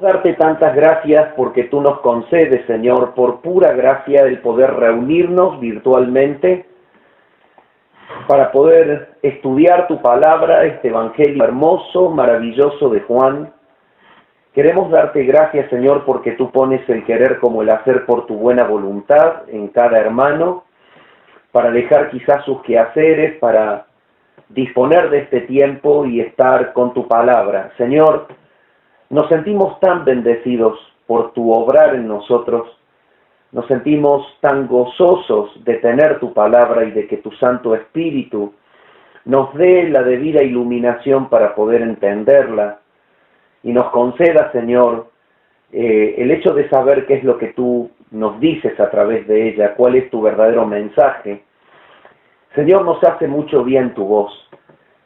Darte tantas gracias porque tú nos concedes, Señor, por pura gracia el poder reunirnos virtualmente para poder estudiar tu palabra, este evangelio hermoso, maravilloso de Juan. Queremos darte gracias, Señor, porque tú pones el querer como el hacer por tu buena voluntad en cada hermano, para dejar quizás sus quehaceres, para disponer de este tiempo y estar con tu palabra. Señor, nos sentimos tan bendecidos por tu obrar en nosotros, nos sentimos tan gozosos de tener tu palabra y de que tu Santo Espíritu nos dé la debida iluminación para poder entenderla y nos conceda, Señor, el hecho de saber qué es lo que tú nos dices a través de ella, cuál es tu verdadero mensaje. Señor, nos hace mucho bien tu voz,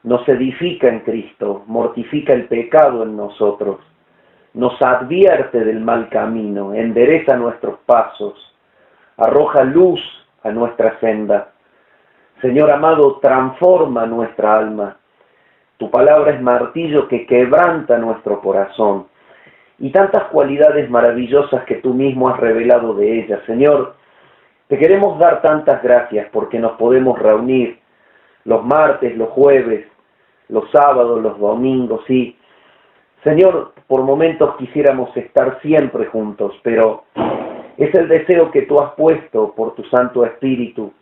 nos edifica en Cristo, mortifica el pecado en nosotros, nos advierte del mal camino, endereza nuestros pasos, arroja luz a nuestra senda. Señor amado, transforma nuestra alma. Tu palabra es martillo que quebranta nuestro corazón. Y tantas cualidades maravillosas que tú mismo has revelado de ella. Señor, te queremos dar tantas gracias porque nos podemos reunir los martes, los jueves, los sábados, los domingos, sí. Señor, por momentos quisiéramos estar siempre juntos, pero es el deseo que tú has puesto por tu Santo Espíritu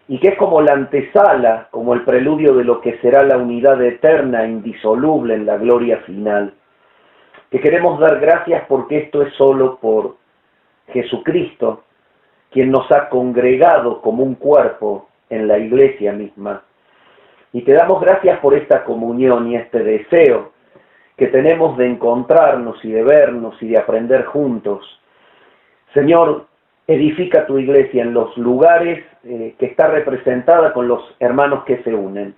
y que es como la antesala, como el preludio de lo que será la unidad eterna, indisoluble en la gloria final. Te queremos dar gracias porque esto es solo por Jesucristo, quien nos ha congregado como un cuerpo en la iglesia misma. Y te damos gracias por esta comunión y este deseo que tenemos de encontrarnos y de vernos y de aprender juntos. Señor, edifica tu iglesia en los lugares que está representada con los hermanos que se unen.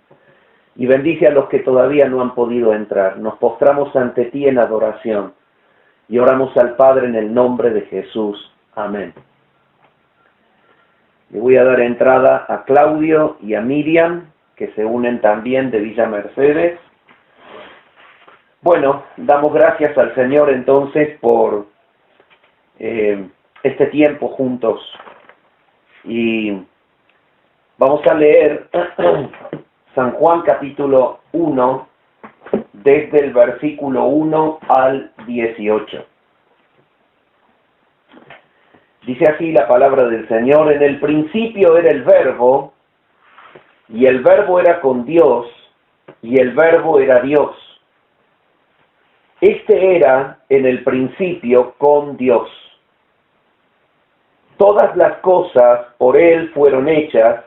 Y bendice a los que todavía no han podido entrar. Nos postramos ante ti en adoración y oramos al Padre en el nombre de Jesús. Amén. Le voy a dar entrada a Claudio y a Miriam, que se unen también de Villa Mercedes. Bueno, damos gracias al Señor entonces por este tiempo juntos. Y vamos a leer San Juan capítulo 1, desde el versículo 1 al 18. Dice así la palabra del Señor: en el principio era el Verbo, y el Verbo era con Dios, y el Verbo era Dios. Este era en el principio con Dios. Todas las cosas por Él fueron hechas,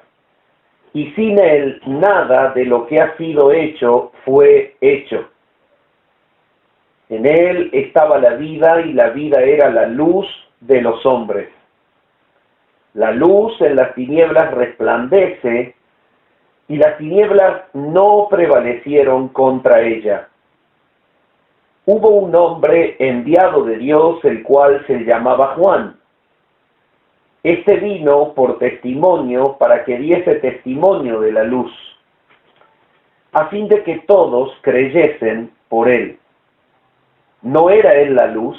y sin Él nada de lo que ha sido hecho fue hecho. En Él estaba la vida, y la vida era la luz de los hombres. La luz en las tinieblas resplandece, y las tinieblas no prevalecieron contra ella. Hubo un hombre enviado de Dios, el cual se llamaba Juan. Este vino por testimonio para que diese testimonio de la luz, a fin de que todos creyesen por él. No era él la luz,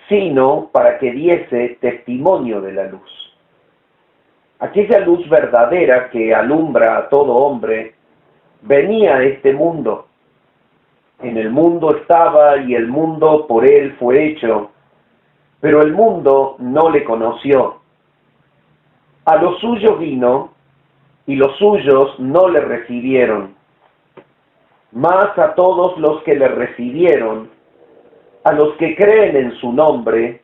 sino para que diese testimonio de la luz. Aquella luz verdadera que alumbra a todo hombre venía a este mundo. En el mundo estaba, y el mundo por él fue hecho, pero el mundo no le conoció. A lo suyo vino, y los suyos no le recibieron. Mas a todos los que le recibieron, a los que creen en su nombre,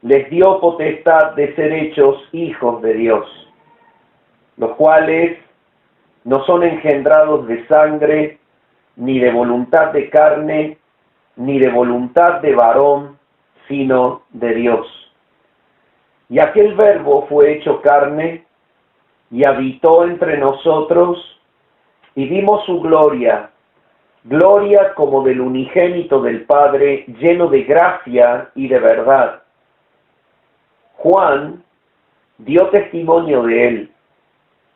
les dio potestad de ser hechos hijos de Dios, los cuales no son engendrados de sangre, ni de voluntad de carne, ni de voluntad de varón, sino de Dios. Y aquel Verbo fue hecho carne, y habitó entre nosotros, y vimos su gloria, gloria como del unigénito del Padre, lleno de gracia y de verdad. Juan dio testimonio de él,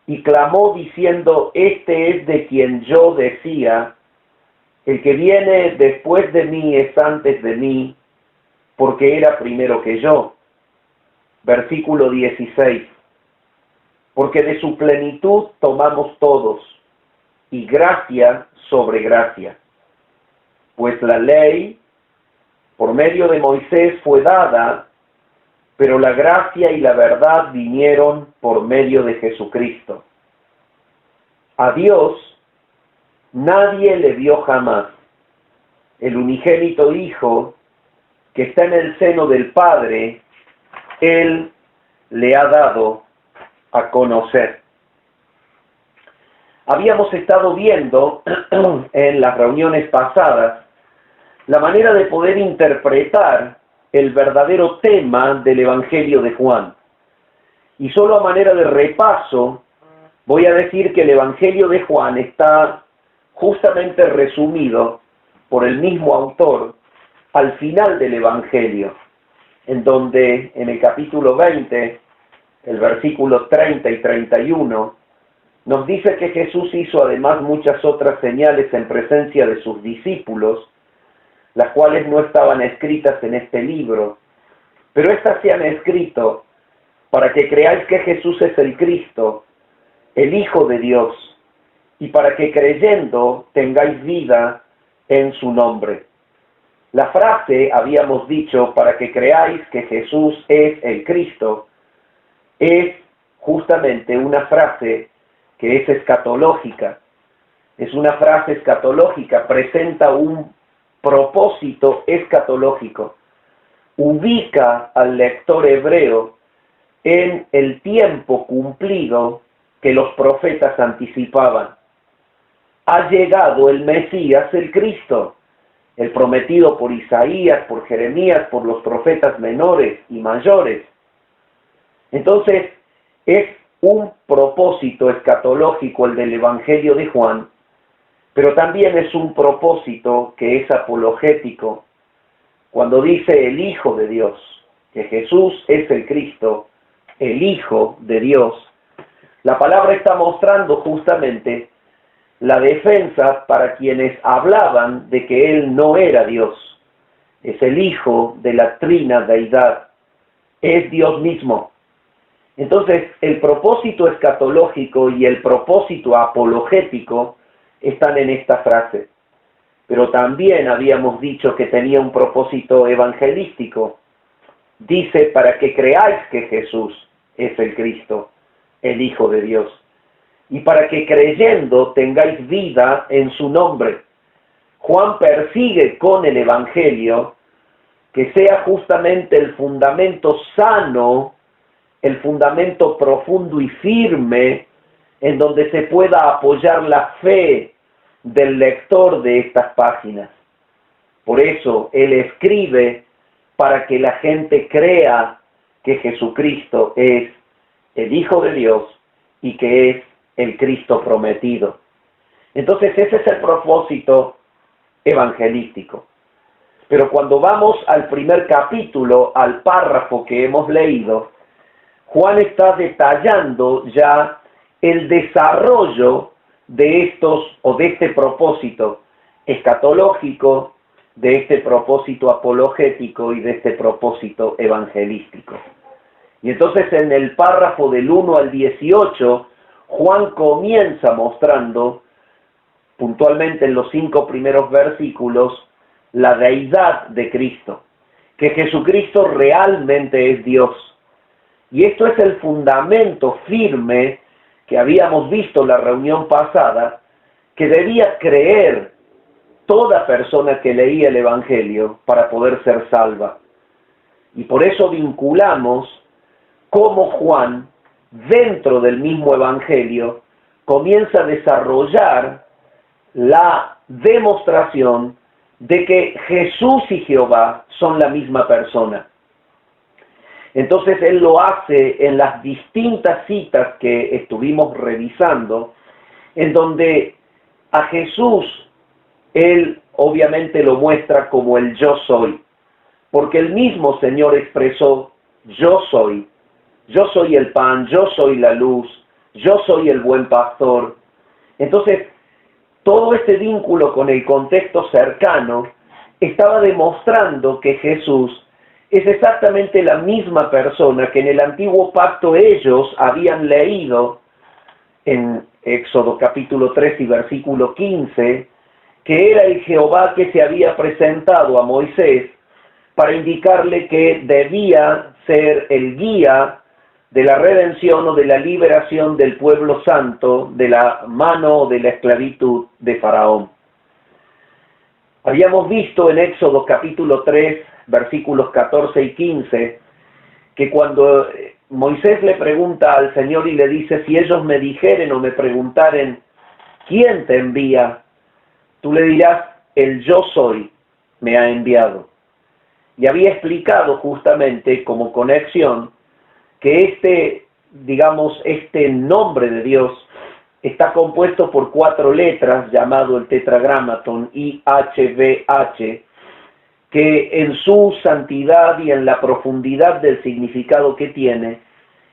y clamó diciendo: este es de quien yo decía: el que viene después de mí es antes de mí, porque era primero que yo. Versículo 16. Porque de su plenitud tomamos todos, y gracia sobre gracia. Pues la ley, por medio de Moisés, fue dada, pero la gracia y la verdad vinieron por medio de Jesucristo. A Dios nadie le vio jamás. El unigénito Hijo, que está en el seno del Padre, Él le ha dado a conocer. Habíamos estado viendo en las reuniones pasadas la manera de poder interpretar el verdadero tema del Evangelio de Juan. Y solo a manera de repaso, voy a decir que el Evangelio de Juan está justamente resumido por el mismo autor al final del Evangelio, en donde en el capítulo 20, el versículo 30 y 31, nos dice que Jesús hizo además muchas otras señales en presencia de sus discípulos, las cuales no estaban escritas en este libro, pero éstas se han escrito para que creáis que Jesús es el Cristo, el Hijo de Dios, y para que creyendo tengáis vida en su nombre. La frase, habíamos dicho, para que creáis que Jesús es el Cristo, es justamente una frase que es escatológica. Es una frase escatológica, presenta un propósito escatológico. Ubica al lector hebreo en el tiempo cumplido que los profetas anticipaban. Ha llegado el Mesías, el Cristo, el prometido por Isaías, por Jeremías, por los profetas menores y mayores. Entonces, es un propósito escatológico el del Evangelio de Juan, pero también es un propósito que es apologético. Cuando dice el Hijo de Dios, que Jesús es el Cristo, el Hijo de Dios, la palabra está mostrando justamente la defensa para quienes hablaban de que Él no era Dios. Es el Hijo de la trina deidad, es Dios mismo. Entonces, el propósito escatológico y el propósito apologético están en esta frase. Pero también habíamos dicho que tenía un propósito evangelístico. Dice, para que creáis que Jesús es el Cristo, el Hijo de Dios, y para que creyendo tengáis vida en su nombre. Juan persigue con el Evangelio que sea justamente el fundamento sano, el fundamento profundo y firme en donde se pueda apoyar la fe del lector de estas páginas. Por eso él escribe para que la gente crea que Jesucristo es el Hijo de Dios y que es el Cristo prometido. Entonces ese es el propósito evangelístico. Pero cuando vamos al primer capítulo, al párrafo que hemos leído, Juan está detallando ya el desarrollo de este propósito escatológico, de este propósito apologético y de este propósito evangelístico. Y entonces en el párrafo del 1 al 18, Juan comienza mostrando, puntualmente en los 5 primeros versículos, la deidad de Cristo, que Jesucristo realmente es Dios. Y esto es el fundamento firme que habíamos visto en la reunión pasada, que debía creer toda persona que leía el Evangelio para poder ser salva. Y por eso vinculamos cómo Juan, dentro del mismo Evangelio, comienza a desarrollar la demostración de que Jesús y Jehová son la misma persona. Entonces él lo hace en las distintas citas que estuvimos revisando, en donde a Jesús él obviamente lo muestra como el yo soy, porque el mismo Señor expresó yo soy el pan, yo soy la luz, yo soy el buen pastor. Entonces, todo este vínculo con el contexto cercano estaba demostrando que Jesús es exactamente la misma persona que en el antiguo pacto ellos habían leído en Éxodo capítulo 3 y versículo 15, que era el Jehová que se había presentado a Moisés para indicarle que debía ser el guía de la redención o de la liberación del pueblo santo de la mano de la esclavitud de Faraón. Habíamos visto en Éxodo capítulo 3, versículos 14 y 15, que cuando Moisés le pregunta al Señor y le dice, si ellos me dijeren o me preguntaren, ¿quién te envía? Tú le dirás, el yo soy me ha enviado. Y había explicado justamente como conexión que este nombre de Dios está compuesto por 4 letras, llamado el tetragramaton, IHVH, que en su santidad y en la profundidad del significado que tiene,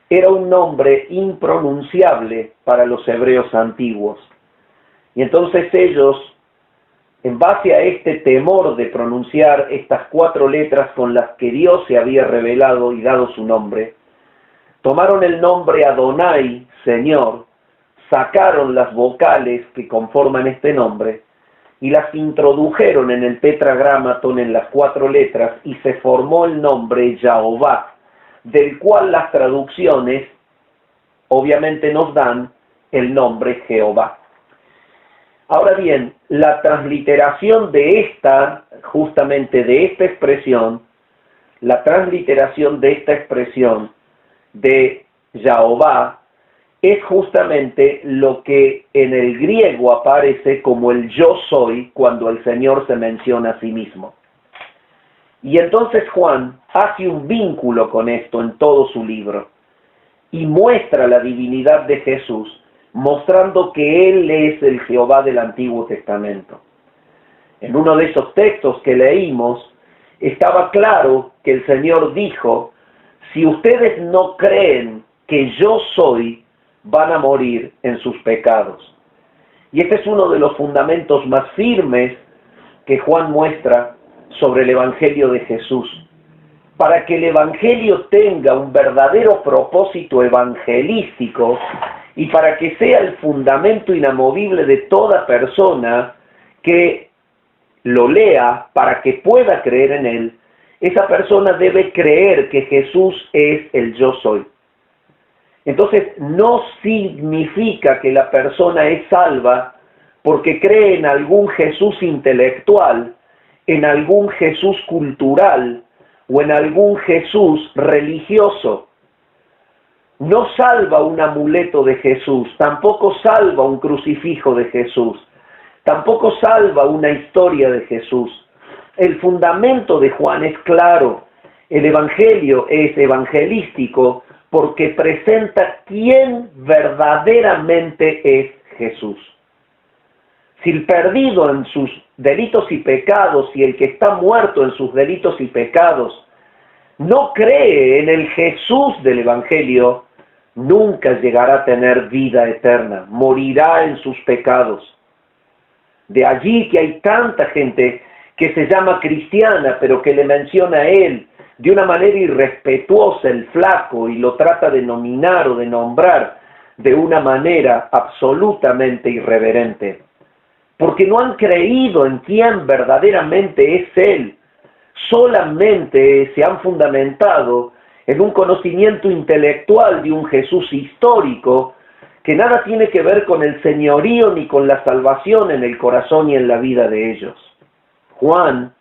era un nombre impronunciable para los hebreos antiguos. Y entonces ellos, en base a este temor de pronunciar estas 4 letras con las que Dios se había revelado y dado su nombre, tomaron el nombre Adonai, Señor, sacaron las vocales que conforman este nombre y las introdujeron en el tetragramaton en las 4 letras y se formó el nombre Jehová, del cual las traducciones obviamente nos dan el nombre Jehová. Ahora bien, la transliteración de justamente de esta expresión, la transliteración de esta expresión de Jehová, es justamente lo que en el griego aparece como el yo soy cuando el Señor se menciona a sí mismo. Y entonces Juan hace un vínculo con esto en todo su libro y muestra la divinidad de Jesús, mostrando que Él es el Jehová del Antiguo Testamento. En uno de esos textos que leímos, estaba claro que el Señor dijo, si ustedes no creen que yo soy, van a morir en sus pecados. Y este es uno de los fundamentos más firmes que Juan muestra sobre el Evangelio de Jesús. Para que el Evangelio tenga un verdadero propósito evangelístico y para que sea el fundamento inamovible de toda persona que lo lea, para que pueda creer en él, esa persona debe creer que Jesús es el yo soy. Entonces, no significa que la persona es salva porque cree en algún Jesús intelectual, en algún Jesús cultural o en algún Jesús religioso. No salva un amuleto de Jesús, tampoco salva un crucifijo de Jesús, tampoco salva una historia de Jesús. El fundamento de Juan es claro, el Evangelio es evangelístico porque presenta quién verdaderamente es Jesús. Si el perdido en sus delitos y pecados y el que está muerto en sus delitos y pecados no cree en el Jesús del Evangelio, nunca llegará a tener vida eterna, morirá en sus pecados. De allí que hay tanta gente que se llama cristiana, pero que le menciona a él de una manera irrespetuosa el flaco y lo trata de nominar o de nombrar de una manera absolutamente irreverente. Porque no han creído en quién verdaderamente es él. Solamente se han fundamentado en un conocimiento intelectual de un Jesús histórico que nada tiene que ver con el señorío ni con la salvación en el corazón y en la vida de ellos. Juan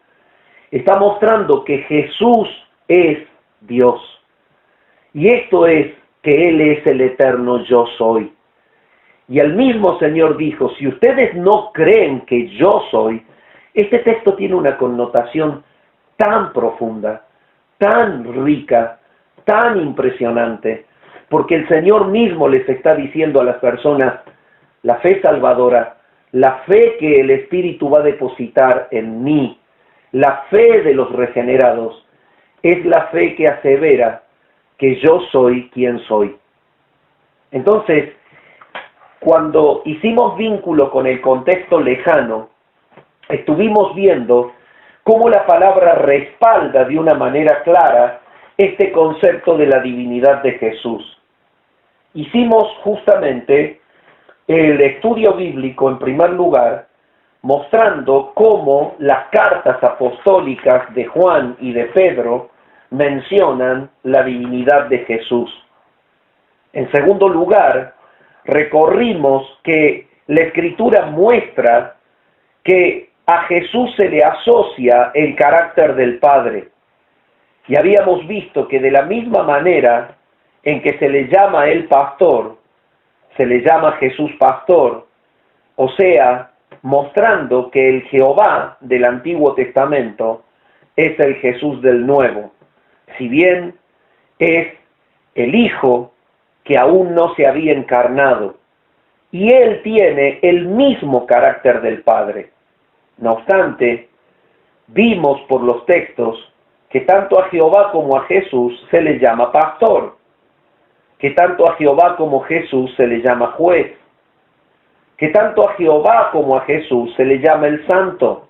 está mostrando que Jesús es Dios. Y esto es que Él es el eterno yo soy. Y el mismo Señor dijo, si ustedes no creen que yo soy, este texto tiene una connotación tan profunda, tan rica, tan impresionante, porque el Señor mismo les está diciendo a las personas, la fe salvadora, la fe que el Espíritu va a depositar en mí, la fe de los regenerados, es la fe que asevera que yo soy quien soy. Entonces, cuando hicimos vínculo con el contexto lejano, estuvimos viendo cómo la palabra respalda de una manera clara este concepto de la divinidad de Jesús. Hicimos justamente el estudio bíblico en primer lugar, mostrando cómo las cartas apostólicas de Juan y de Pedro mencionan la divinidad de Jesús. En segundo lugar, recorrimos que la Escritura muestra que a Jesús se le asocia el carácter del Padre. Y habíamos visto que de la misma manera en que se le llama a él pastor, se le llama Jesús pastor, o sea, mostrando que el Jehová del Antiguo Testamento es el Jesús del Nuevo, si bien es el Hijo que aún no se había encarnado, y él tiene el mismo carácter del Padre. No obstante, vimos por los textos que tanto a Jehová como a Jesús se le llama pastor, que tanto a Jehová como a Jesús se le llama juez, que tanto a Jehová como a Jesús se le llama el santo,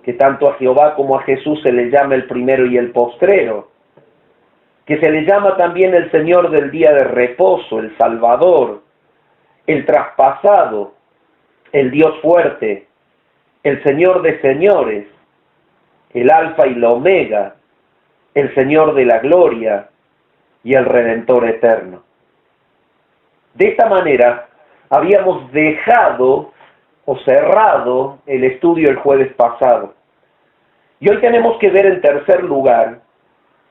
que tanto a Jehová como a Jesús se le llama el primero y el postrero, que se le llama también el Señor del día de reposo, el Salvador, el traspasado, el Dios fuerte, el Señor de señores, el Alfa y la Omega, el Señor de la gloria y el Redentor eterno. De esta manera, habíamos dejado o cerrado el estudio el jueves pasado. Y hoy tenemos que ver en tercer lugar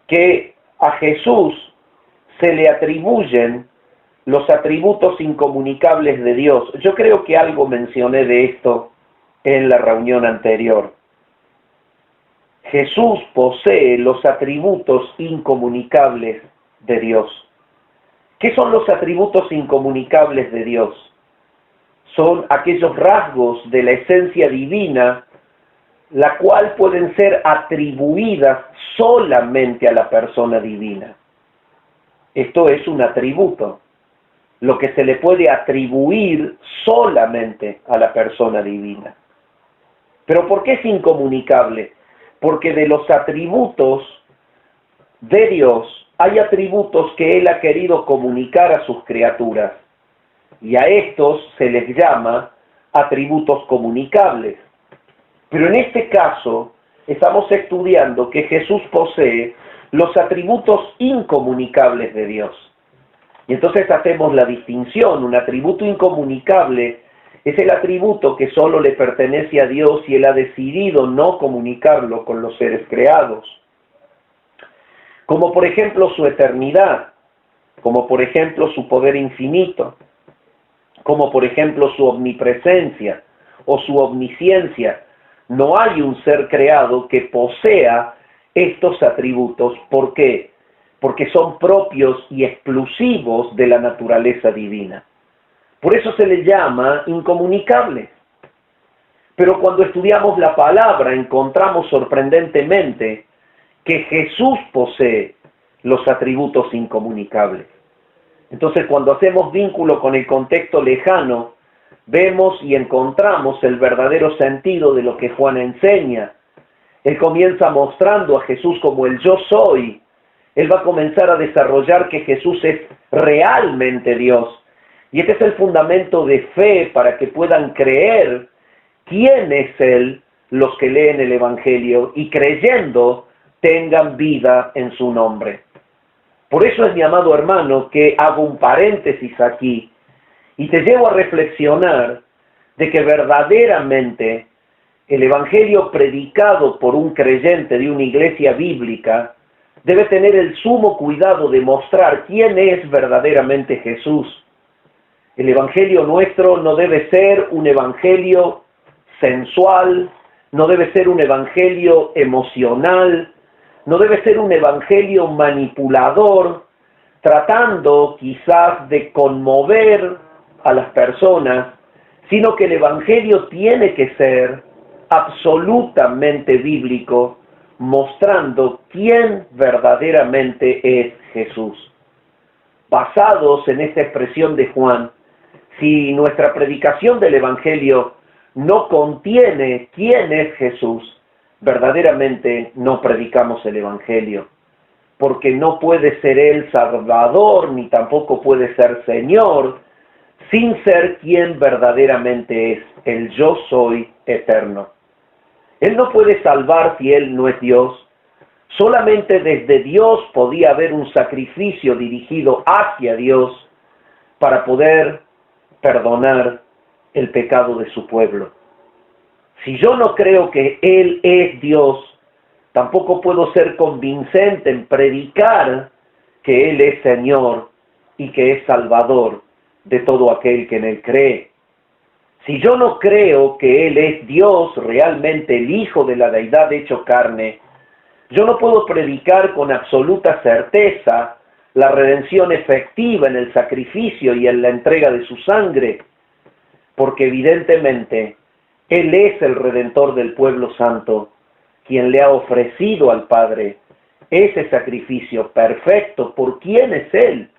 que a Jesús se le atribuyen los atributos incomunicables de Dios. Yo creo que algo mencioné de esto en la reunión anterior. Jesús posee los atributos incomunicables de Dios. ¿Qué son los atributos incomunicables de Dios? Son aquellos rasgos de la esencia divina, la cual pueden ser atribuidas solamente a la persona divina. Esto es un atributo, lo que se le puede atribuir solamente a la persona divina. ¿Pero por qué es incomunicable? Porque de los atributos de Dios hay atributos que Él ha querido comunicar a sus criaturas, y a estos se les llama atributos comunicables. Pero en este caso estamos estudiando que Jesús posee los atributos incomunicables de Dios. Y entonces hacemos la distinción. Un atributo incomunicable es el atributo que solo le pertenece a Dios y Él ha decidido no comunicarlo con los seres creados. Como por ejemplo su eternidad, como por ejemplo su poder infinito, como por ejemplo su omnipresencia o su omnisciencia. No hay un ser creado que posea estos atributos. ¿Por qué? Porque son propios y exclusivos de la naturaleza divina. Por eso se les llama incomunicables. Pero cuando estudiamos la palabra encontramos sorprendentemente que Jesús posee los atributos incomunicables. Entonces cuando hacemos vínculo con el contexto lejano, vemos y encontramos el verdadero sentido de lo que Juan enseña. Él comienza mostrando a Jesús como el yo soy. Él va a comenzar a desarrollar que Jesús es realmente Dios. Y este es el fundamento de fe para que puedan creer quién es Él los que leen el Evangelio y creyendo tengan vida en su nombre. Por eso es, mi amado hermano, que hago un paréntesis aquí y te llevo a reflexionar de que verdaderamente el Evangelio predicado por un creyente de una iglesia bíblica debe tener el sumo cuidado de mostrar quién es verdaderamente Jesús. El Evangelio nuestro no debe ser un Evangelio sensual, no debe ser un Evangelio emocional, no debe ser un Evangelio manipulador, tratando quizás de conmover a las personas, sino que el Evangelio tiene que ser absolutamente bíblico, mostrando quién verdaderamente es Jesús. Basados en esta expresión de Juan, Si nuestra predicación del Evangelio no contiene quién es Jesús, verdaderamente no predicamos el Evangelio, porque no puede ser Él Salvador, ni tampoco puede ser Señor, sin ser quien verdaderamente es, el yo soy eterno. Él no puede salvar si Él no es Dios. Solamente desde Dios podía haber un sacrificio dirigido hacia Dios para poder perdonar el pecado de su pueblo. Si yo no creo que Él es Dios, tampoco puedo ser convincente en predicar que Él es Señor y que es Salvador de todo aquel que en Él cree. Si yo no creo que Él es Dios, realmente el Hijo de la Deidad hecho carne, yo no puedo predicar con absoluta certeza la redención efectiva en el sacrificio y en la entrega de su sangre, porque evidentemente Él es el Redentor del pueblo santo, quien le ha ofrecido al Padre ese sacrificio perfecto. ¿Por quién es Él?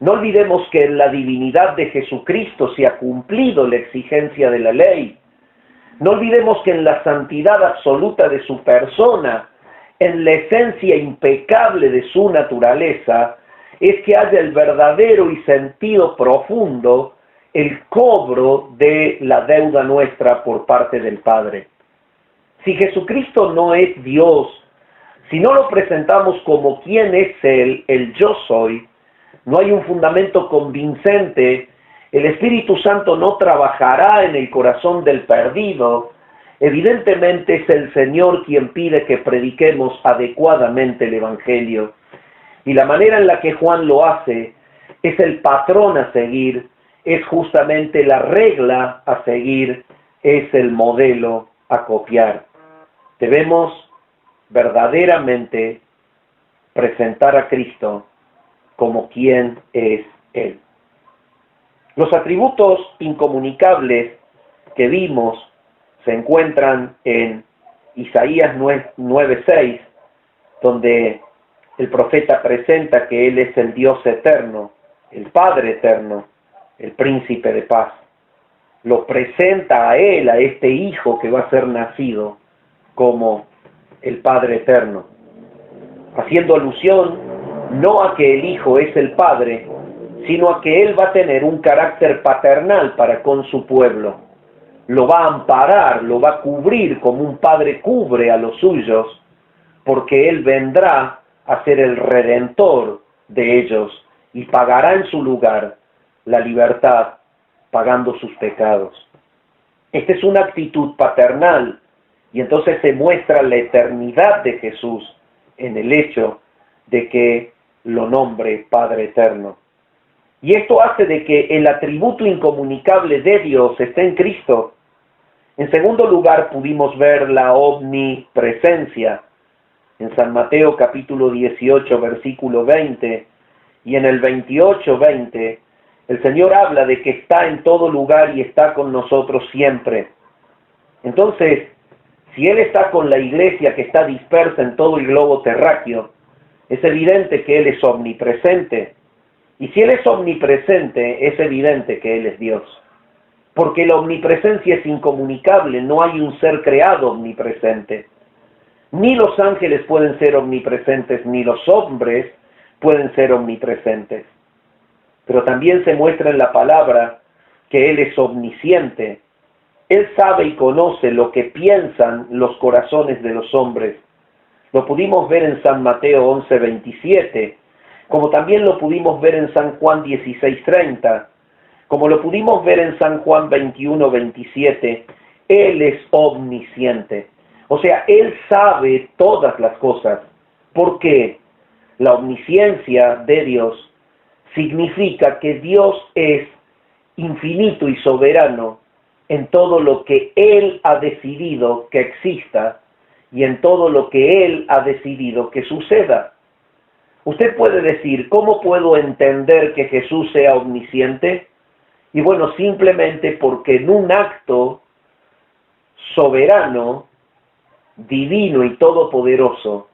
No olvidemos que en la divinidad de Jesucristo se ha cumplido la exigencia de la ley. No olvidemos que en la santidad absoluta de su persona, en la esencia impecable de su naturaleza, es que haya el verdadero y sentido profundo el cobro de la deuda nuestra por parte del Padre. Si Jesucristo no es Dios, si no lo presentamos como quien es Él, el yo soy, no hay un fundamento convincente, el Espíritu Santo no trabajará en el corazón del perdido. Evidentemente es el Señor quien pide que prediquemos adecuadamente el Evangelio. Y la manera en la que Juan lo hace es el patrón a seguir, es justamente la regla a seguir, es el modelo a copiar. Debemos verdaderamente presentar a Cristo como quien es Él. Los atributos incomunicables que vimos se encuentran en Isaías 9:6, donde el profeta presenta que Él es el Dios eterno, el Padre eterno, el príncipe de paz. Lo presenta a Él, a este Hijo que va a ser nacido, como el Padre eterno, haciendo alusión no a que el Hijo es el Padre, sino a que Él va a tener un carácter paternal para con su pueblo. Lo va a amparar, lo va a cubrir como un padre cubre a los suyos, porque Él vendrá a ser el redentor de ellos y pagará en su lugar la libertad, pagando sus pecados. Esta es una actitud paternal, y entonces se muestra la eternidad de Jesús en el hecho de que lo nombre Padre Eterno. Y esto hace de que el atributo incomunicable de Dios esté en Cristo. En segundo lugar, pudimos ver la omnipresencia en San Mateo capítulo 18, versículo 20, y en el 28:20, el Señor habla de que está en todo lugar y está con nosotros siempre. Entonces, si Él está con la iglesia que está dispersa en todo el globo terráqueo, es evidente que Él es omnipresente. Y si Él es omnipresente, es evidente que Él es Dios. Porque la omnipresencia es incomunicable, no hay un ser creado omnipresente. Ni los ángeles pueden ser omnipresentes, ni los hombres pueden ser omnipresentes. Pero también se muestra en la palabra que Él es omnisciente. Él sabe y conoce lo que piensan los corazones de los hombres. Lo pudimos ver en San Mateo 11:27, como también lo pudimos ver en San Juan 16:30, como lo pudimos ver en San Juan 21:27. Él es omnisciente. O sea, Él sabe todas las cosas. ¿Por qué? La omnisciencia de Dios significa que Dios es infinito y soberano en todo lo que Él ha decidido que exista y en todo lo que Él ha decidido que suceda. Usted puede decir, ¿cómo puedo entender que Jesús sea omnisciente? Y bueno, simplemente porque en un acto soberano, divino y todopoderoso,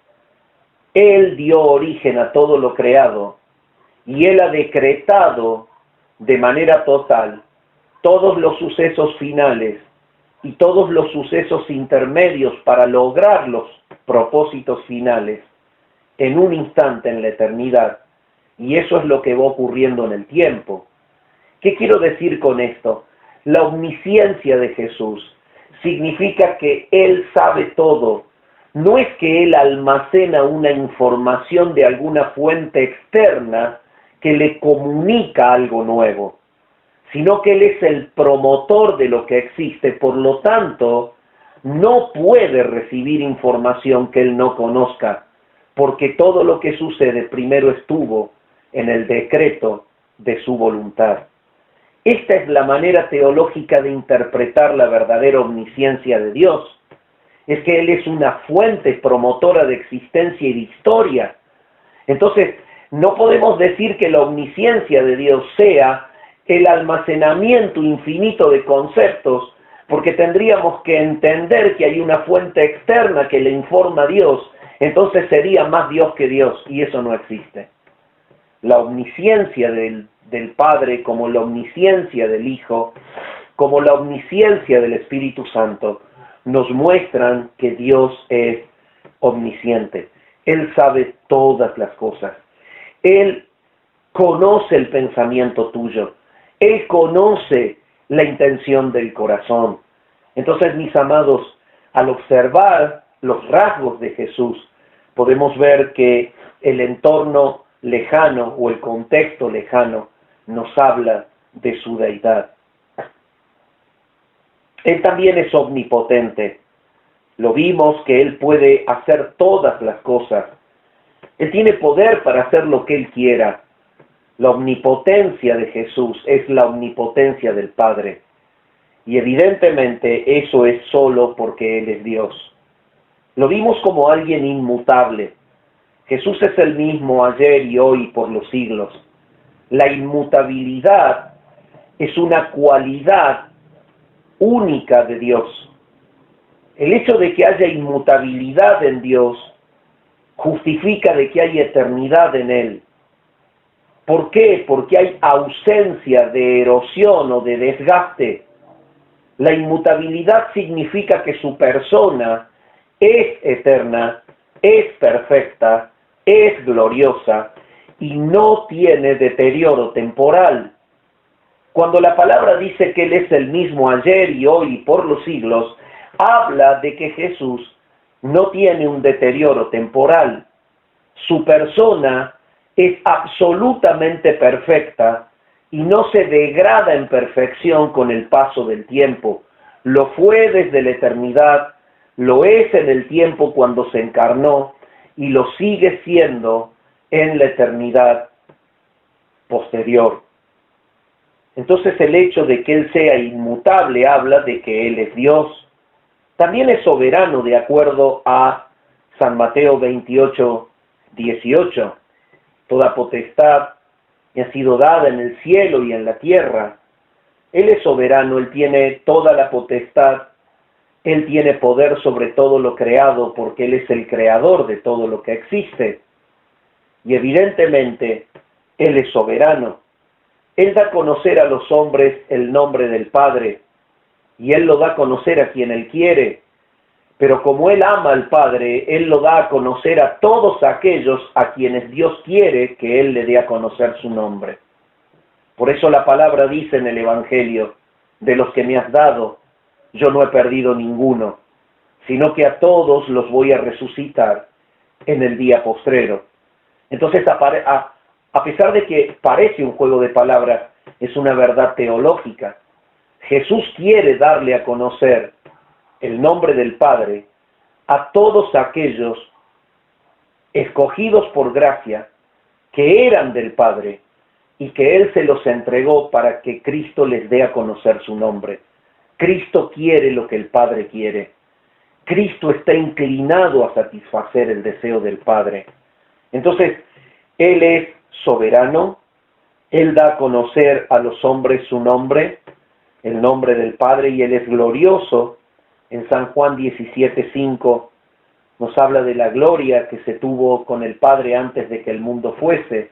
Él dio origen a todo lo creado y Él ha decretado de manera total todos los sucesos finales y todos los sucesos intermedios para lograr los propósitos finales en un instante en la eternidad, y eso es lo que va ocurriendo en el tiempo. ¿Qué quiero decir con esto? La omnisciencia de Jesús significa que Él sabe todo. No es que Él almacena una información de alguna fuente externa que le comunica algo nuevo, sino que Él es el promotor de lo que existe, por lo tanto, no puede recibir información que Él no conozca, porque todo lo que sucede primero estuvo en el decreto de su voluntad. Esta es la manera teológica de interpretar la verdadera omnisciencia de Dios. Es que Él es una fuente promotora de existencia y de historia. Entonces, no podemos decir que la omnisciencia de Dios sea el almacenamiento infinito de conceptos, porque tendríamos que entender que hay una fuente externa que le informa a Dios, entonces sería más Dios que Dios, y eso no existe. La omnisciencia del Padre, como la omnisciencia del Hijo, como la omnisciencia del Espíritu Santo, nos muestran que Dios es omnisciente. Él sabe todas las cosas. Él conoce el pensamiento tuyo. Él conoce la intención del corazón. Entonces, mis amados, al observar los rasgos de Jesús, podemos ver que el entorno lejano o el contexto lejano nos habla de su deidad. Él también es omnipotente. Lo vimos que Él puede hacer todas las cosas. Él tiene poder para hacer lo que Él quiera. La omnipotencia de Jesús es la omnipotencia del Padre. Y evidentemente eso es solo porque Él es Dios. Lo vimos como alguien inmutable. Jesús es el mismo ayer y hoy y por los siglos. La inmutabilidad es una cualidad única de Dios. El hecho de que haya inmutabilidad en Dios justifica de que hay eternidad en Él. ¿Por qué? Porque hay ausencia de erosión o de desgaste. La inmutabilidad significa que su persona es eterna, es perfecta, es gloriosa y no tiene deterioro temporal. Cuando la palabra dice que Él es el mismo ayer y hoy y por los siglos, habla de que Jesús no tiene un deterioro temporal. Su persona es absolutamente perfecta y no se degrada en perfección con el paso del tiempo. Lo fue desde la eternidad, lo es en el tiempo cuando se encarnó y lo sigue siendo en la eternidad posterior. Entonces el hecho de que Él sea inmutable habla de que Él es Dios. También es soberano de acuerdo a San Mateo 28, 18. Toda potestad me ha sido dada en el cielo y en la tierra. Él es soberano, Él tiene toda la potestad, Él tiene poder sobre todo lo creado porque Él es el creador de todo lo que existe. Y evidentemente, Él es soberano. Él da a conocer a los hombres el nombre del Padre, y Él lo da a conocer a quien Él quiere. Pero como Él ama al Padre, Él lo da a conocer a todos aquellos a quienes Dios quiere que Él le dé a conocer su nombre. Por eso la palabra dice en el Evangelio, de los que me has dado, yo no he perdido ninguno, sino que a todos los voy a resucitar en el día postrero. Entonces, a pesar de que parece un juego de palabras, es una verdad teológica. Jesús quiere darle a conocer el nombre del Padre a todos aquellos escogidos por gracia que eran del Padre y que Él se los entregó para que Cristo les dé a conocer su nombre. Cristo quiere lo que el Padre quiere. Cristo está inclinado a satisfacer el deseo del Padre. Entonces, Él es soberano, Él da a conocer a los hombres su nombre, el nombre del Padre, y Él es glorioso. En San Juan 17:5 nos habla de la gloria que se tuvo con el Padre antes de que el mundo fuese.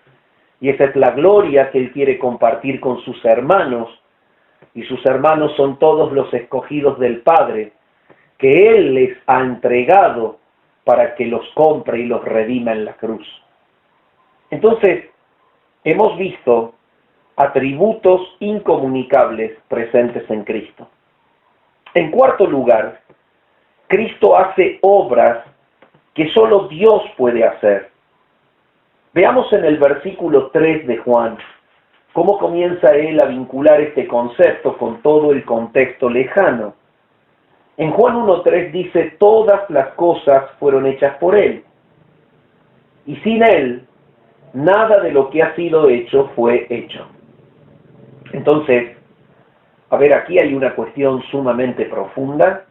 Y esa es la gloria que Él quiere compartir con sus hermanos, y sus hermanos son todos los escogidos del Padre, que Él les ha entregado para que los compre y los redima en la cruz. Entonces, hemos visto atributos incomunicables presentes en Cristo. En cuarto lugar, Cristo hace obras que solo Dios puede hacer. Veamos en el versículo 3 de Juan cómo comienza él a vincular este concepto con todo el contexto lejano. En Juan 1.3 dice, todas las cosas fueron hechas por Él, y sin Él, nada de lo que ha sido hecho fue hecho. Entonces, a ver, aquí hay una cuestión sumamente profunda.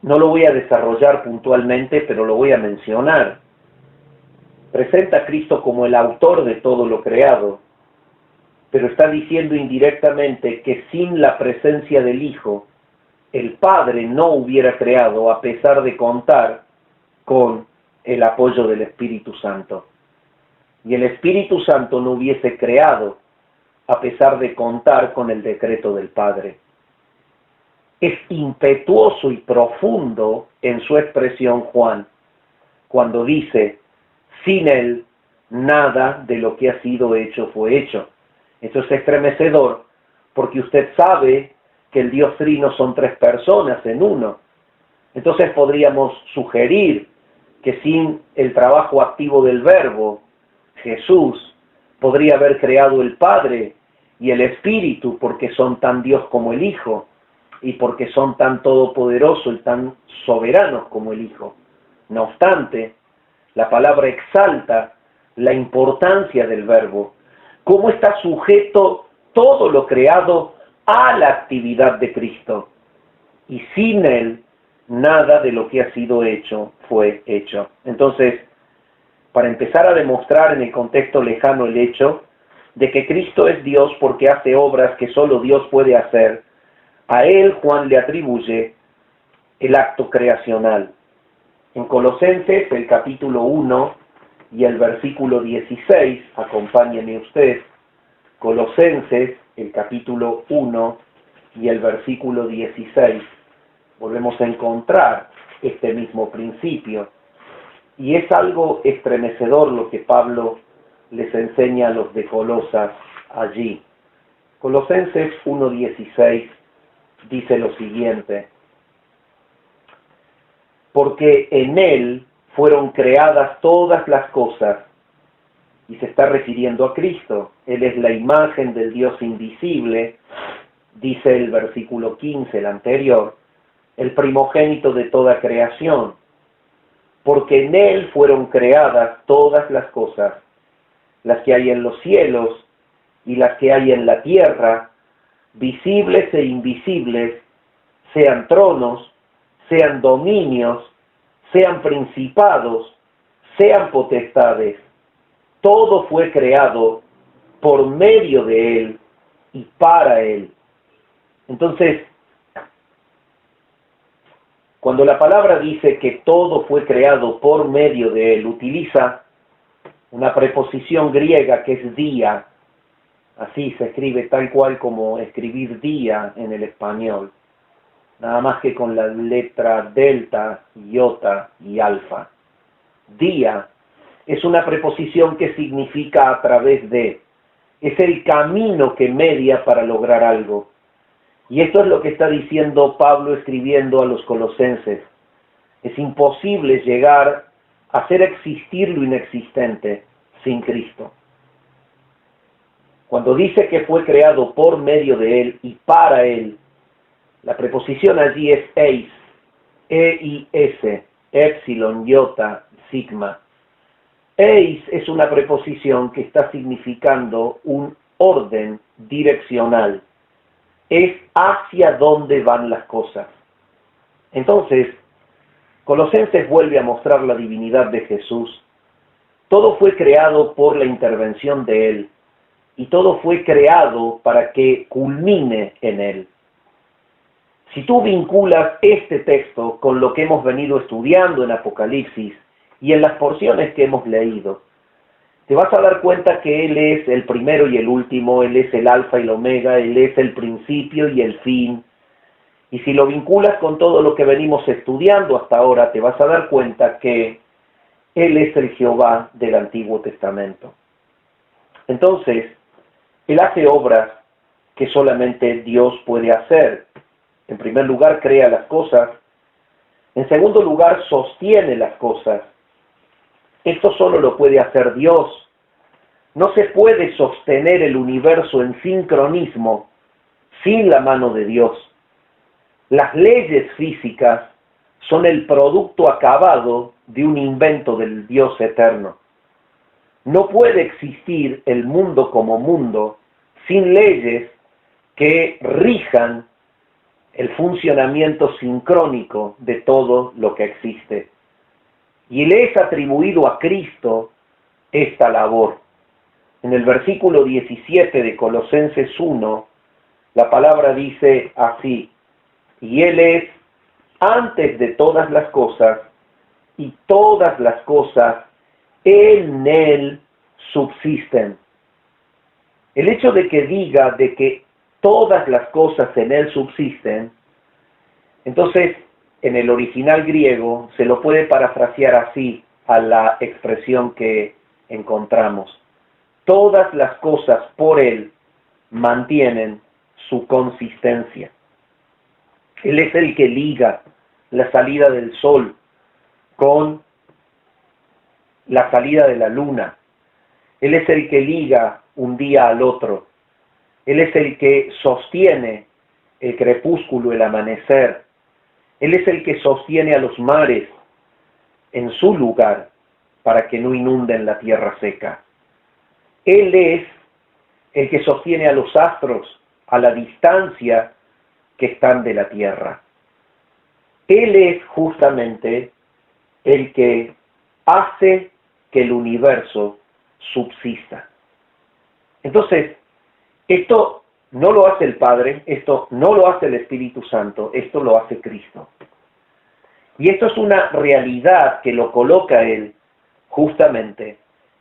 No lo voy a desarrollar puntualmente, pero lo voy a mencionar. Presenta a Cristo como el autor de todo lo creado, pero está diciendo indirectamente que sin la presencia del Hijo, el Padre no hubiera creado a pesar de contar con el apoyo del Espíritu Santo. Y el Espíritu Santo no hubiese creado a pesar de contar con el decreto del Padre. Es impetuoso y profundo en su expresión Juan, cuando dice, sin Él, nada de lo que ha sido hecho fue hecho. Esto es estremecedor, porque usted sabe que el Dios Trino son tres personas en uno. Entonces podríamos sugerir que sin el trabajo activo del Verbo, Jesús podría haber creado el Padre y el Espíritu, porque son tan Dios como el Hijo, y porque son tan todopoderosos y tan soberanos como el Hijo. No obstante, la palabra exalta la importancia del Verbo, cómo está sujeto todo lo creado a la actividad de Cristo. Y sin Él, nada de lo que ha sido hecho fue hecho. Entonces, para empezar a demostrar en el contexto lejano el hecho de que Cristo es Dios porque hace obras que solo Dios puede hacer, a Él Juan le atribuye el acto creacional. En Colosenses, el capítulo 1 y el versículo 16, acompáñeme usted, Colosenses, el capítulo 1 y el versículo 16, volvemos a encontrar este mismo principio. Y es algo estremecedor lo que Pablo les enseña a los de Colosas allí. Colosenses 1:16 dice lo siguiente: porque en Él fueron creadas todas las cosas, y se está refiriendo a Cristo. Él es la imagen del Dios invisible, dice el versículo 15, el anterior, el primogénito de toda creación, porque en Él fueron creadas todas las cosas, las que hay en los cielos y las que hay en la tierra, visibles e invisibles, sean tronos, sean dominios, sean principados, sean potestades. Todo fue creado por medio de Él y para Él. Entonces, cuando la palabra dice que todo fue creado por medio de Él, utiliza una preposición griega que es día. Así se escribe tal cual como escribir día en el español. Nada más que con la letra delta, iota y alfa. Día es una preposición que significa a través de. Es el camino que media para lograr algo. Y esto es lo que está diciendo Pablo escribiendo a los colosenses. Es imposible llegar a hacer existir lo inexistente sin Cristo. Cuando dice que fue creado por medio de Él y para Él, la preposición allí es eis, E-I-S, épsilon, iota, sigma. Eis es una preposición que está significando un orden direccional. Es hacia dónde van las cosas. Entonces, Colosenses vuelve a mostrar la divinidad de Jesús. Todo fue creado por la intervención de Él, y todo fue creado para que culmine en Él. Si tú vinculas este texto con lo que hemos venido estudiando en Apocalipsis y en las porciones que hemos leído, te vas a dar cuenta que Él es el primero y el último, Él es el alfa y el omega, Él es el principio y el fin. Y si lo vinculas con todo lo que venimos estudiando hasta ahora, te vas a dar cuenta que Él es el Jehová del Antiguo Testamento. Entonces, Él hace obras que solamente Dios puede hacer. En primer lugar, crea las cosas. En segundo lugar, sostiene las cosas. Esto solo lo puede hacer Dios. No se puede sostener el universo en sincronismo sin la mano de Dios. Las leyes físicas son el producto acabado de un invento del Dios eterno. No puede existir el mundo como mundo sin leyes que rijan el funcionamiento sincrónico de todo lo que existe. Y le es atribuido a Cristo esta labor. En el versículo 17 de Colosenses 1, la palabra dice así: y Él es antes de todas las cosas, y todas las cosas en Él subsisten. El hecho de que diga de que todas las cosas en Él subsisten, entonces en el original griego se lo puede parafrasear así a la expresión que encontramos. Todas las cosas por Él mantienen su consistencia. Él es el que liga la salida del sol con la salida de la luna. Él es el que liga un día al otro. Él es el que sostiene el crepúsculo, el amanecer. Él es el que sostiene a los mares en su lugar para que no inunden la tierra seca. Él es el que sostiene a los astros a la distancia que están de la tierra. Él es justamente el que hace que el universo subsista. Entonces, esto no lo hace el Padre, esto no lo hace el Espíritu Santo, esto lo hace Cristo. Y esto es una realidad que lo coloca Él justamente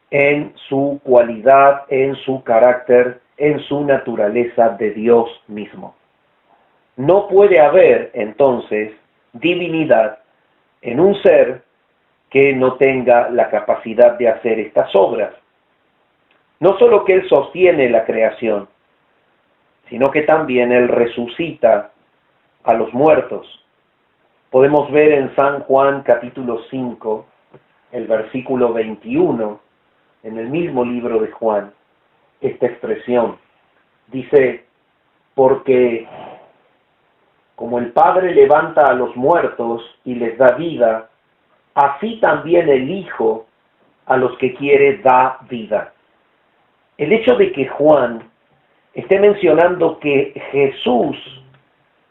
en su cualidad, en su carácter, en su naturaleza de Dios mismo. No puede haber, entonces, divinidad en un ser que no tenga la capacidad de hacer estas obras. No solo que Él sostiene la creación, sino que también Él resucita a los muertos. Podemos ver en San Juan capítulo 5, el versículo 21, en el mismo libro de Juan, esta expresión. Dice, porque como el Padre levanta a los muertos y les da vida, así también el Hijo a los que quiere da vida. El hecho de que Juan esté mencionando que Jesús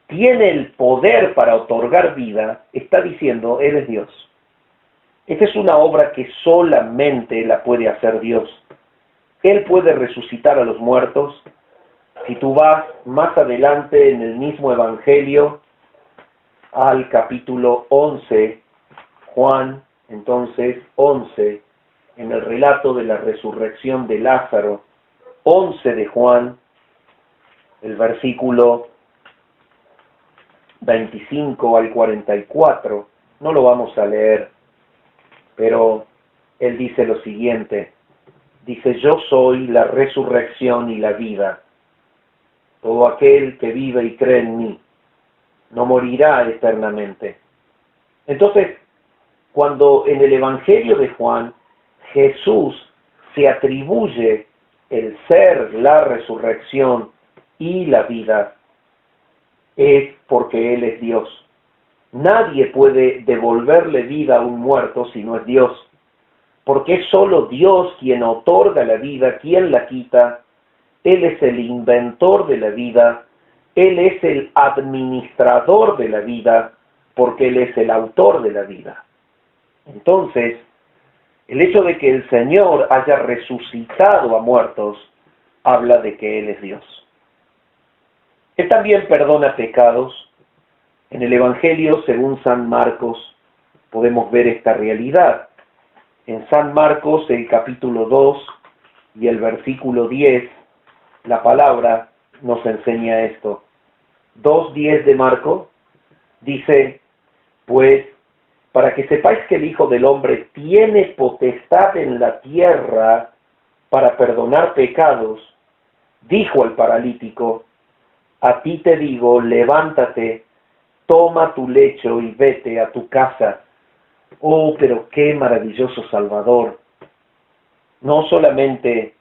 tiene el poder para otorgar vida, está diciendo, Él es Dios. Esta es una obra que solamente la puede hacer Dios. Él puede resucitar a los muertos. Si tú vas más adelante en el mismo Evangelio, al capítulo 11, Juan, entonces 11, en el relato de la resurrección de Lázaro, 11 de Juan, el versículo 25 al 44, no lo vamos a leer, pero él dice lo siguiente, dice, yo soy la resurrección y la vida. Todo aquel que vive y cree en mí no morirá eternamente. Entonces, cuando en el Evangelio de Juan Jesús se atribuye el ser, la resurrección y la vida, es porque Él es Dios. Nadie puede devolverle vida a un muerto si no es Dios, porque es solo Dios quien otorga la vida, quien la quita. Él es el inventor de la vida, Él es el administrador de la vida, porque Él es el autor de la vida. Entonces, el hecho de que el Señor haya resucitado a muertos, habla de que Él es Dios. Él también perdona pecados. En el Evangelio, según San Marcos, podemos ver esta realidad. En San Marcos, el capítulo 2 y el versículo 10, la palabra nos enseña esto. 2:10 de Marcos dice, pues, para que sepáis que el Hijo del Hombre tiene potestad en la tierra para perdonar pecados, dijo al paralítico, a ti te digo, levántate, toma tu lecho y vete a tu casa. Oh, pero qué maravilloso Salvador. No solamente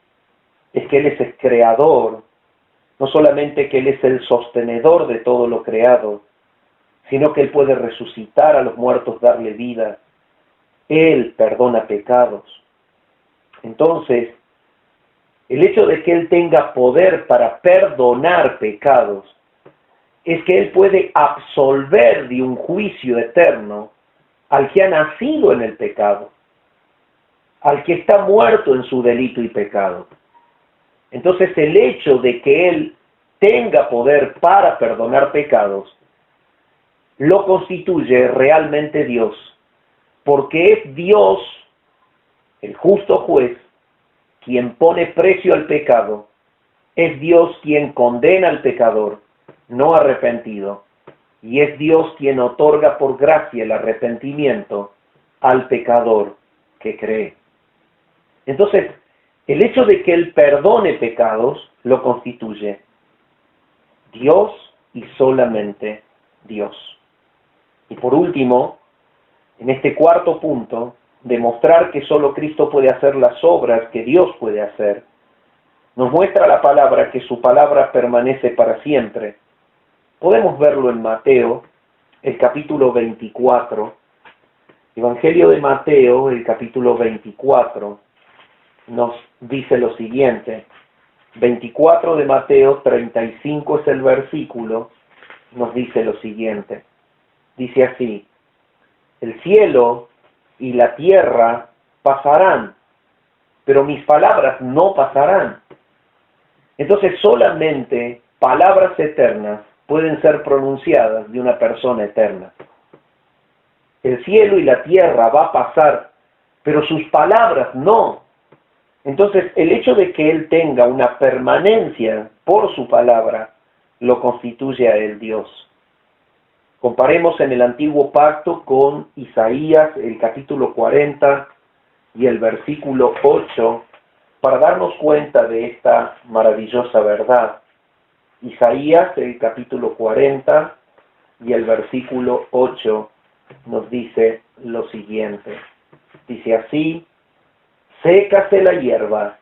es que Él es el creador, no solamente que Él es el sostenedor de todo lo creado, sino que Él puede resucitar a los muertos, darle vida. Él perdona pecados. Entonces, el hecho de que Él tenga poder para perdonar pecados es que Él puede absolver de un juicio eterno al que ha nacido en el pecado, al que está muerto en su delito y pecado. Entonces, el hecho de que Él tenga poder para perdonar pecados lo constituye realmente Dios, porque es Dios, el justo juez, quien pone precio al pecado, es Dios quien condena al pecador, no arrepentido, y es Dios quien otorga por gracia el arrepentimiento al pecador que cree. Entonces, el hecho de que Él perdone pecados lo constituye Dios y solamente Dios. Y por último, en este cuarto punto, demostrar que solo Cristo puede hacer las obras que Dios puede hacer, nos muestra la palabra que su palabra permanece para siempre. Podemos verlo en Mateo, el capítulo 24, Evangelio de Mateo, el capítulo 24, nos dice lo siguiente. 24 de Mateo, 35 es el versículo, nos dice lo siguiente. Dice así, el cielo y la tierra pasarán, pero mis palabras no pasarán. Entonces solamente palabras eternas pueden ser pronunciadas de una persona eterna. El cielo y la tierra va a pasar, pero sus palabras no. Entonces el hecho de que Él tenga una permanencia por su palabra lo constituye a Él Dios. Comparemos en el Antiguo Pacto con Isaías, el capítulo 40 y el versículo 8, para darnos cuenta de esta maravillosa verdad. Isaías, el capítulo 40 y el versículo 8, nos dice lo siguiente. Dice así, sécase la hierba,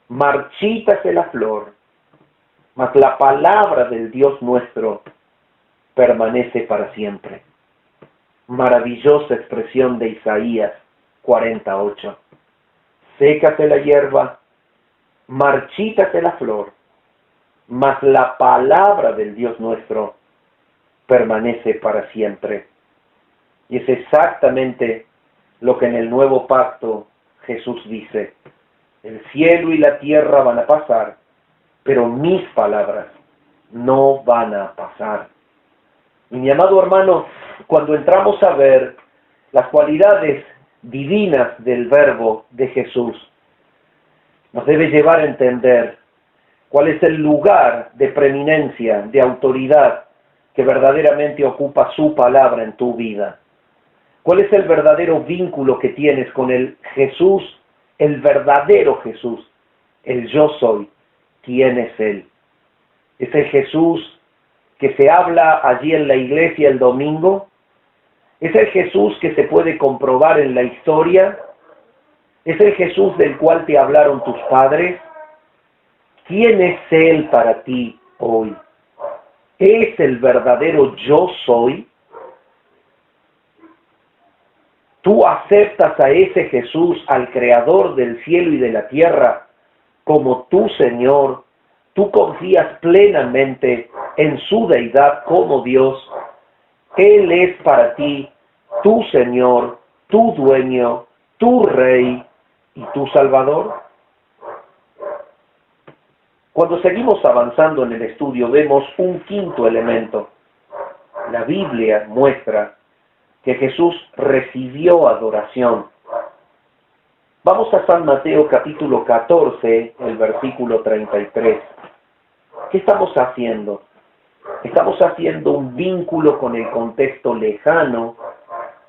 marchítase la flor, mas la palabra del Dios nuestro permanece para siempre. Maravillosa expresión de Isaías 48. Sécase la hierba, marchítase la flor, mas la palabra del Dios nuestro permanece para siempre. Y es exactamente lo que en el nuevo pacto Jesús dice. El cielo y la tierra van a pasar, pero mis palabras no van a pasar. Y mi amado hermano, cuando entramos a ver las cualidades divinas del verbo de Jesús, nos debe llevar a entender cuál es el lugar de preeminencia, de autoridad que verdaderamente ocupa su palabra en tu vida. ¿Cuál es el verdadero vínculo que tienes con el Jesús, el verdadero Jesús, el yo soy? ¿Quién es Él? ¿Es el Jesús que se habla allí en la iglesia el domingo? ¿Es el Jesús que se puede comprobar en la historia? ¿Es el Jesús del cual te hablaron tus padres? ¿Quién es Él para ti hoy? ¿Es el verdadero yo soy? ¿Tú aceptas a ese Jesús, al Creador del cielo y de la tierra, como tu Señor? ¿Tú confías plenamente en su deidad como Dios? Él es para ti tu Señor, tu dueño, tu Rey y tu Salvador. Cuando seguimos avanzando en el estudio vemos un quinto elemento. La Biblia muestra que Jesús recibió adoración. Vamos a San Mateo capítulo 14, el versículo 33. ¿Qué estamos haciendo? Estamos haciendo un vínculo con el contexto lejano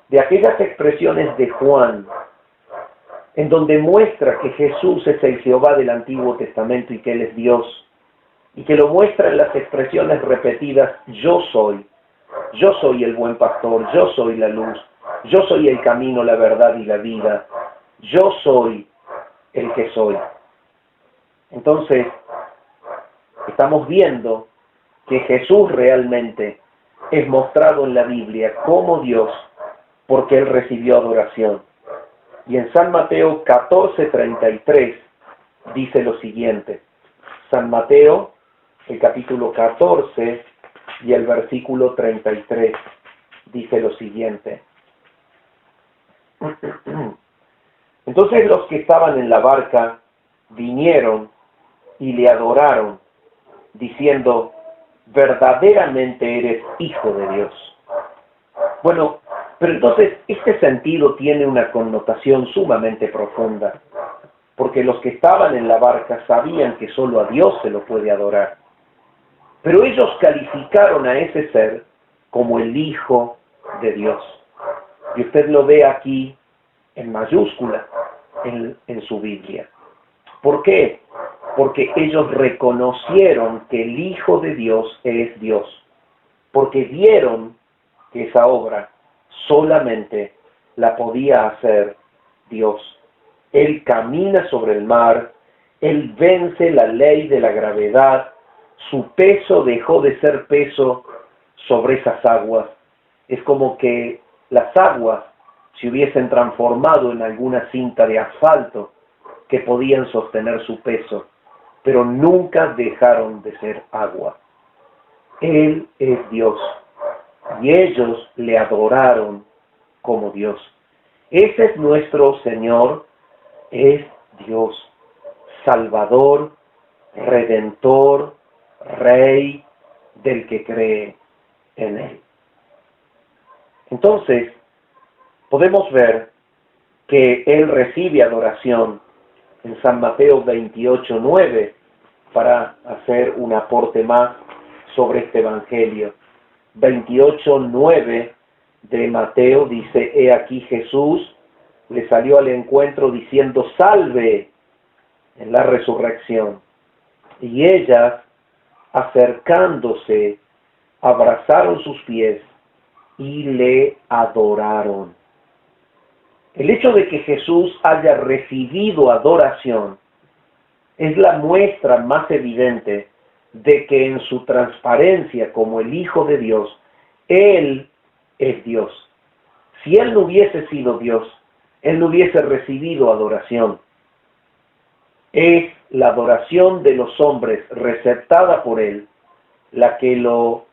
de aquellas expresiones de Juan, en donde muestra que Jesús es el Jehová del Antiguo Testamento y que Él es Dios, y que lo muestra en las expresiones repetidas, yo soy el buen pastor, yo soy la luz, yo soy el camino, la verdad y la vida, yo soy el que soy. Entonces, estamos viendo que Jesús realmente es mostrado en la Biblia como Dios, porque Él recibió adoración. Y en San Mateo 14:33 dice lo siguiente. San Mateo, el capítulo 14 y el versículo 33, dice lo siguiente. Entonces los que estaban en la barca vinieron y le adoraron, diciendo, verdaderamente eres Hijo de Dios. Bueno, pero entonces este sentido tiene una connotación sumamente profunda, porque los que estaban en la barca sabían que solo a Dios se lo puede adorar. Pero ellos calificaron a ese ser como el Hijo de Dios. Y usted lo ve aquí en mayúscula en su Biblia. ¿Por qué? Porque ellos reconocieron que el Hijo de Dios es Dios. Porque vieron que esa obra solamente la podía hacer Dios. Él camina sobre el mar, Él vence la ley de la gravedad, su peso dejó de ser peso sobre esas aguas. Es como que las aguas se hubiesen transformado en alguna cinta de asfalto que podían sostener su peso, pero nunca dejaron de ser agua. Él es Dios, y ellos le adoraron como Dios. Ese es nuestro Señor, es Dios, Salvador, Redentor, Rey del que cree en Él. Entonces, podemos ver que Él recibe adoración en San Mateo 28:9 para hacer un aporte más sobre este Evangelio. 28:9 de Mateo dice, he aquí Jesús le salió al encuentro diciendo, salve, en la resurrección. Y ellas, acercándose, abrazaron sus pies y le adoraron. El hecho de que Jesús haya recibido adoración es la muestra más evidente de que en su transparencia como el Hijo de Dios, Él es Dios. Si Él no hubiese sido Dios, Él no hubiese recibido adoración. Es la adoración de los hombres receptada por Él la que lo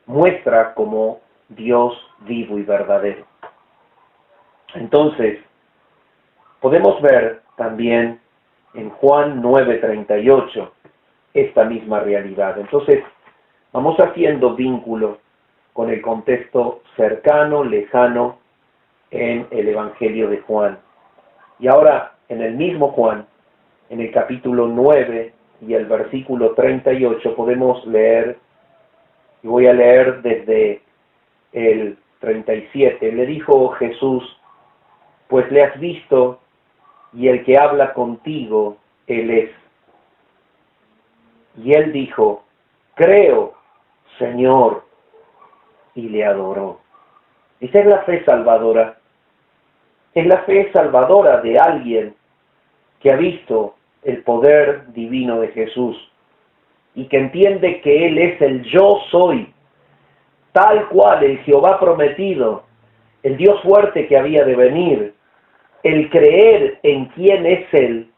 muestra como Dios vivo y verdadero. Entonces, podemos ver también en Juan 9:38 esta misma realidad. Entonces, vamos haciendo vínculo con el contexto cercano, lejano, en el Evangelio de Juan. Y ahora, en el mismo Juan, en el capítulo 9 y el versículo 38, podemos leer, y voy a leer desde el 37. Le dijo Jesús, pues le has visto, y el que habla contigo, Él es. Y él dijo, creo, Señor, y le adoró. Esa es la fe salvadora. Es la fe salvadora de alguien que ha visto el poder divino de Jesús y que entiende que Él es el yo soy, tal cual el Jehová prometido, el Dios fuerte que había de venir. El creer en quién es Él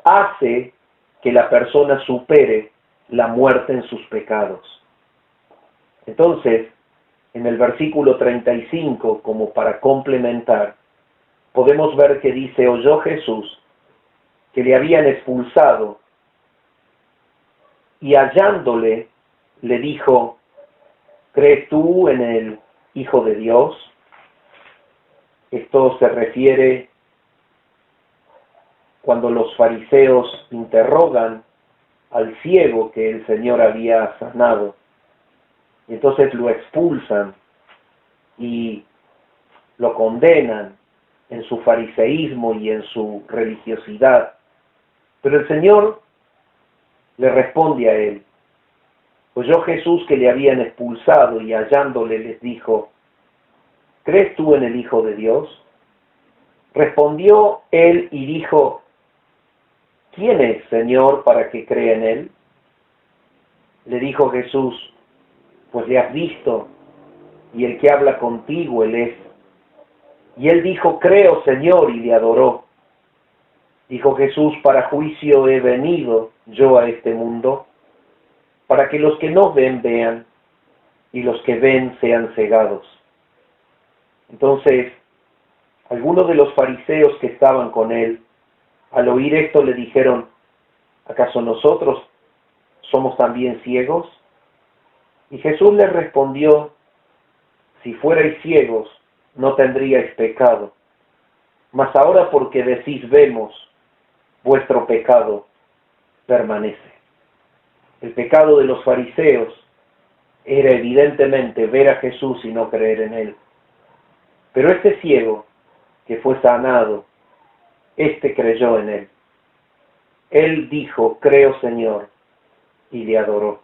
hace que la persona supere la muerte en sus pecados. Entonces, en el versículo 35, como para complementar, podemos ver que dice, oyó Jesús que le habían expulsado y hallándole le dijo, ¿crees tú en el Hijo de Dios? Esto se refiere cuando los fariseos interrogan al ciego que el Señor había sanado. Y entonces lo expulsan y lo condenan en su fariseísmo y en su religiosidad. Pero el Señor le responde a él. Oyó Jesús que le habían expulsado y hallándole les dijo, ¿crees tú en el Hijo de Dios? Respondió él y dijo, ¿quién es, Señor, para que crea en él? Le dijo Jesús, pues le has visto, y el que habla contigo él es. Y él dijo, creo, Señor, y le adoró. Dijo Jesús, para juicio he venido yo a este mundo, para que los que no ven vean, y los que ven sean cegados. Entonces, algunos de los fariseos que estaban con él, al oír esto le dijeron, ¿acaso nosotros somos también ciegos? Y Jesús les respondió, si fuerais ciegos, no tendríais pecado. Mas ahora porque decís vemos, vuestro pecado permanece. El pecado de los fariseos era evidentemente ver a Jesús y no creer en él. Pero este ciego que fue sanado, este creyó en él. Él dijo, creo, Señor, y le adoró.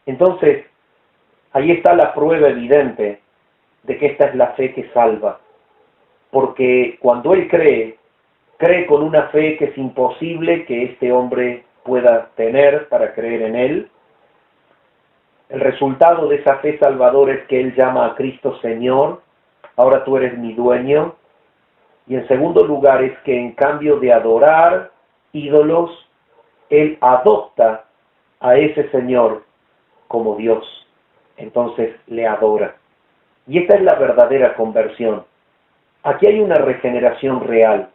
Entonces, ahí está la prueba evidente de que esta es la fe que salva. Porque cuando él cree con una fe que es imposible que este hombre pueda tener para creer en él. El resultado de esa fe salvadora es que él llama a Cristo Señor, ahora tú eres mi dueño. Y en segundo lugar es que en cambio de adorar ídolos, él adopta a ese Señor como Dios. Entonces le adora. Y esta es la verdadera conversión. Aquí hay una regeneración real.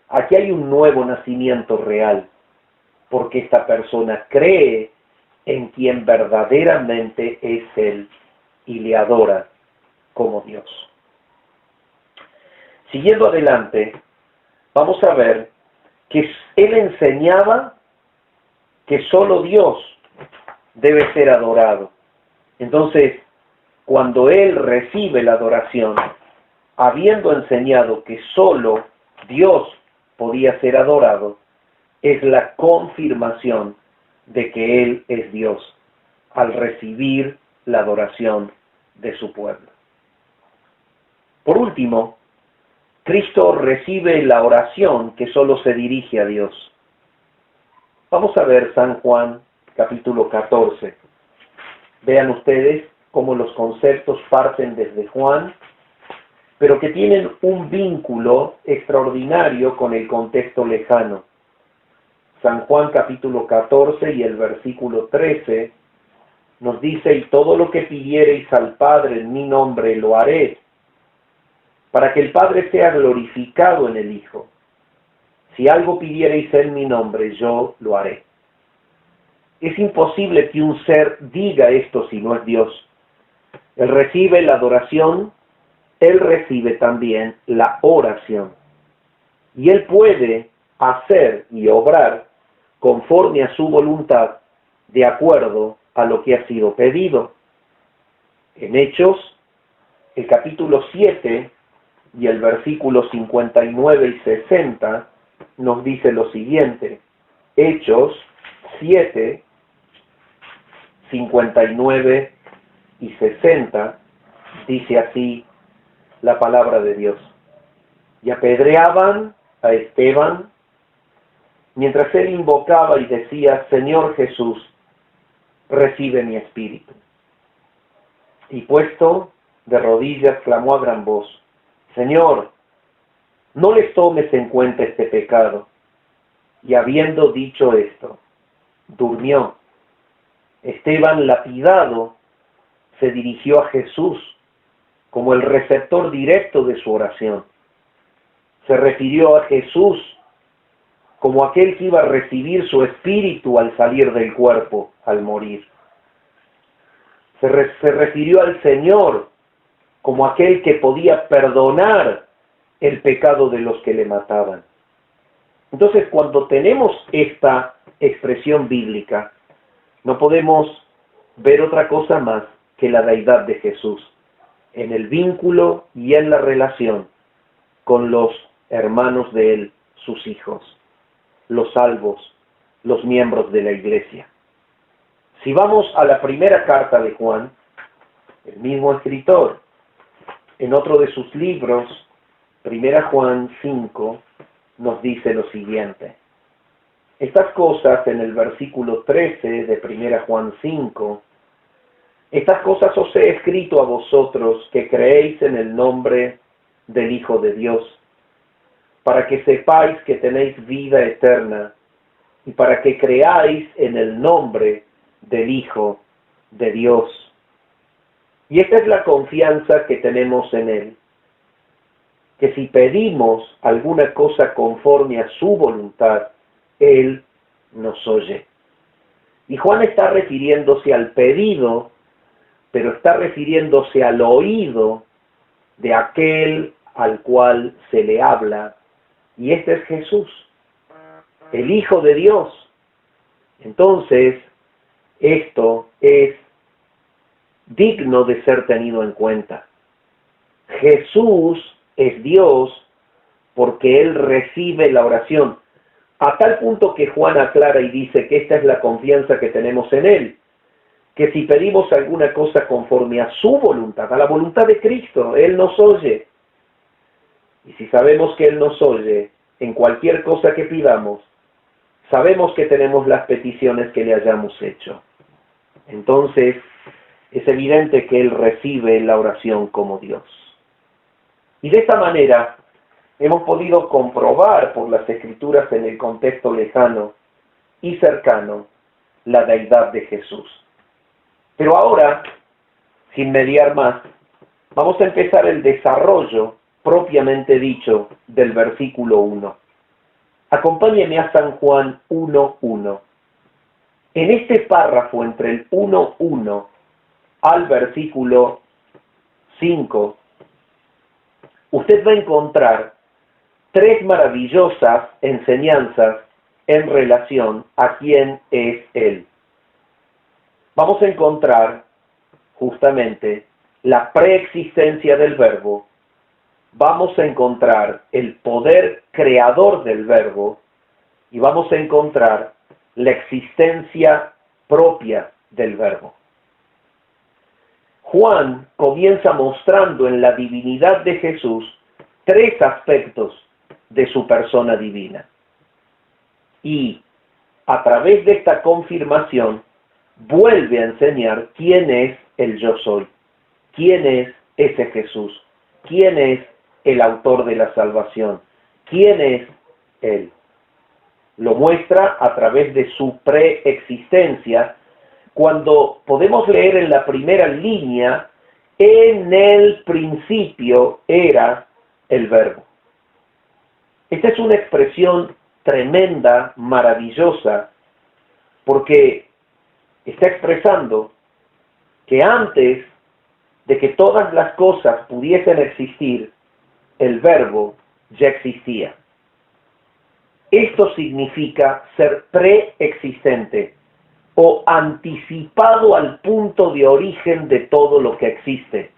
Aquí hay un nuevo nacimiento real. Porque esta persona cree en quien verdaderamente es Él y le adora como Dios. Siguiendo adelante, vamos a ver que Él enseñaba que solo Dios debe ser adorado. Entonces, cuando Él recibe la adoración, habiendo enseñado que solo Dios podía ser adorado, es la confirmación de que Él es Dios al recibir la adoración de su pueblo. Por último, Cristo recibe la oración que solo se dirige a Dios. Vamos a ver San Juan capítulo 14. Vean ustedes cómo los conceptos parten desde Juan, pero que tienen un vínculo extraordinario con el contexto lejano. San Juan capítulo 14 y el versículo 13 nos dice, y todo lo que pidiereis al Padre en mi nombre lo haré, para que el Padre sea glorificado en el Hijo. Si algo pidiereis en mi nombre, yo lo haré. Es imposible que un ser diga esto si no es Dios. Él recibe la adoración, Él recibe también la oración. Y Él puede hacer y obrar conforme a su voluntad, de acuerdo a lo que ha sido pedido. En Hechos, el capítulo 7 y el versículo 59 y 60 nos dice lo siguiente. Hechos 7, 59 y 60 dice así la palabra de Dios. Y apedreaban a Esteban mientras él invocaba y decía, Señor Jesús, recibe mi espíritu. Y puesto de rodillas clamó a gran voz, Señor, no les tomes en cuenta este pecado. Y habiendo dicho esto, durmió. Esteban, lapidado, se dirigió a Jesús como el receptor directo de su oración. Se refirió a Jesús como aquel que iba a recibir su espíritu al salir del cuerpo, al morir. Se refirió al Señor como aquel que podía perdonar el pecado de los que le mataban. Entonces, cuando tenemos esta expresión bíblica, no podemos ver otra cosa más que la deidad de Jesús en el vínculo y en la relación con los hermanos de Él, sus hijos, los salvos, los miembros de la iglesia. Si vamos a la primera carta de Juan, el mismo escritor, en otro de sus libros, 1 Juan 5, nos dice lo siguiente. Estas cosas en el versículo 13 de 1 Juan 5, estas cosas os he escrito a vosotros que creéis en el nombre del Hijo de Dios, para que sepáis que tenéis vida eterna y para que creáis en el nombre del Hijo de Dios. Y esta es la confianza que tenemos en Él, que si pedimos alguna cosa conforme a su voluntad, Él nos oye. Y Juan está refiriéndose al pedido, pero está refiriéndose al oído de aquel al cual se le habla, y este es Jesús, el Hijo de Dios. Entonces, esto es digno de ser tenido en cuenta. Jesús es Dios porque Él recibe la oración, a tal punto que Juan aclara y dice que esta es la confianza que tenemos en Él, que si pedimos alguna cosa conforme a su voluntad, a la voluntad de Cristo, Él nos oye. Y si sabemos que Él nos oye en cualquier cosa que pidamos, sabemos que tenemos las peticiones que le hayamos hecho. Entonces, es evidente que Él recibe la oración como Dios. Y de esta manera, hemos podido comprobar por las Escrituras en el contexto lejano y cercano la deidad de Jesús. Pero ahora, sin mediar más, vamos a empezar el desarrollo propiamente dicho del versículo 1. Acompáñeme a San Juan 1:1. En este párrafo, entre el 1:1 al versículo 5, usted va a encontrar tres maravillosas enseñanzas en relación a quién es Él. Vamos a encontrar justamente la preexistencia del Verbo, vamos a encontrar el poder creador del Verbo y vamos a encontrar la existencia propia del Verbo. Juan comienza mostrando en la divinidad de Jesús tres aspectos de su persona divina. Y a través de esta confirmación vuelve a enseñar quién es el yo soy, quién es ese Jesús, quién es el autor de la salvación, quién es Él. Lo muestra a través de su preexistencia, cuando podemos leer en la primera línea, en el principio era el Verbo. Esta es una expresión tremenda, maravillosa, porque está expresando que antes de que todas las cosas pudiesen existir, el Verbo ya existía. Esto significa ser preexistente o anticipado al punto de origen de todo lo que existe.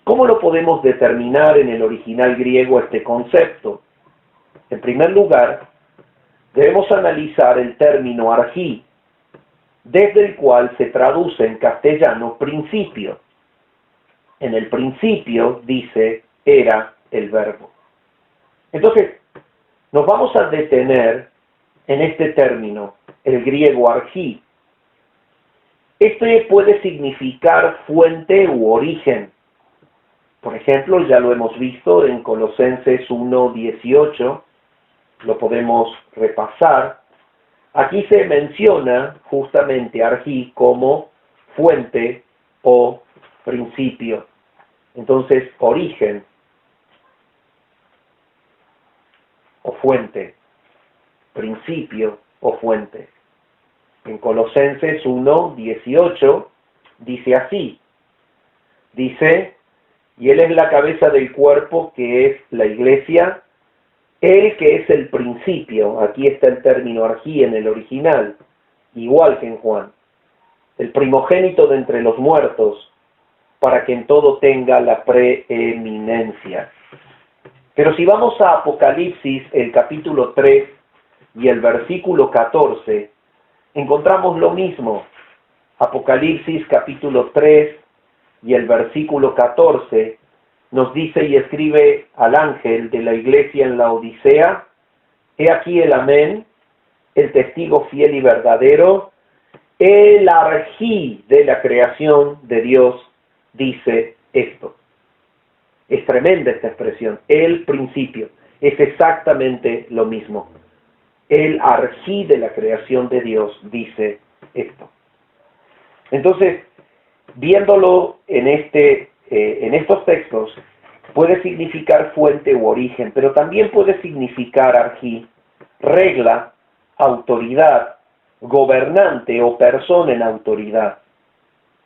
¿Cómo lo podemos determinar en el original griego este concepto? En primer lugar, debemos analizar el término argí, desde el cual se traduce en castellano principio. En el principio, dice, era el Verbo. Entonces, nos vamos a detener en este término, el griego argí. Este puede significar fuente u origen. Por ejemplo, ya lo hemos visto en Colosenses 1:18, lo podemos repasar. Aquí se menciona justamente argí como fuente o principio. Entonces, origen o fuente, principio o fuente. En Colosenses 1:18 dice así, dice, y Él es la cabeza del cuerpo que es la iglesia, Él que es el principio, aquí está el término arjí en el original, igual que en Juan, el primogénito de entre los muertos, para que en todo tenga la preeminencia. Pero si vamos a Apocalipsis, el capítulo 3 y el versículo 14, encontramos lo mismo. Apocalipsis capítulo 3 y el versículo 14 nos dice y escribe al ángel de la iglesia en la Odisea: he aquí el amén, el testigo fiel y verdadero, el arjí de la creación de Dios, dice esto. Es tremenda esta expresión, el principio, es exactamente lo mismo. El arjí de la creación de Dios dice esto. Entonces, viéndolo en estos textos, puede significar fuente u origen, pero también puede significar arjí, regla, autoridad, gobernante o persona en autoridad.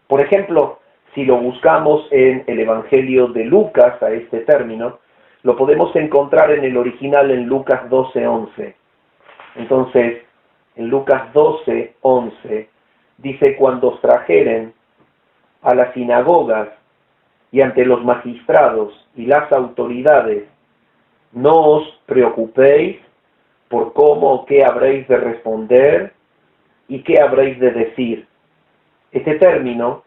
Por ejemplo, si lo buscamos en el Evangelio de Lucas, a este término, lo podemos encontrar en el original en Lucas 12:11. Entonces, en Lucas 12:11, dice: cuando os trajeren a las sinagogas y ante los magistrados y las autoridades, no os preocupéis por cómo o qué habréis de responder y qué habréis de decir. Este término,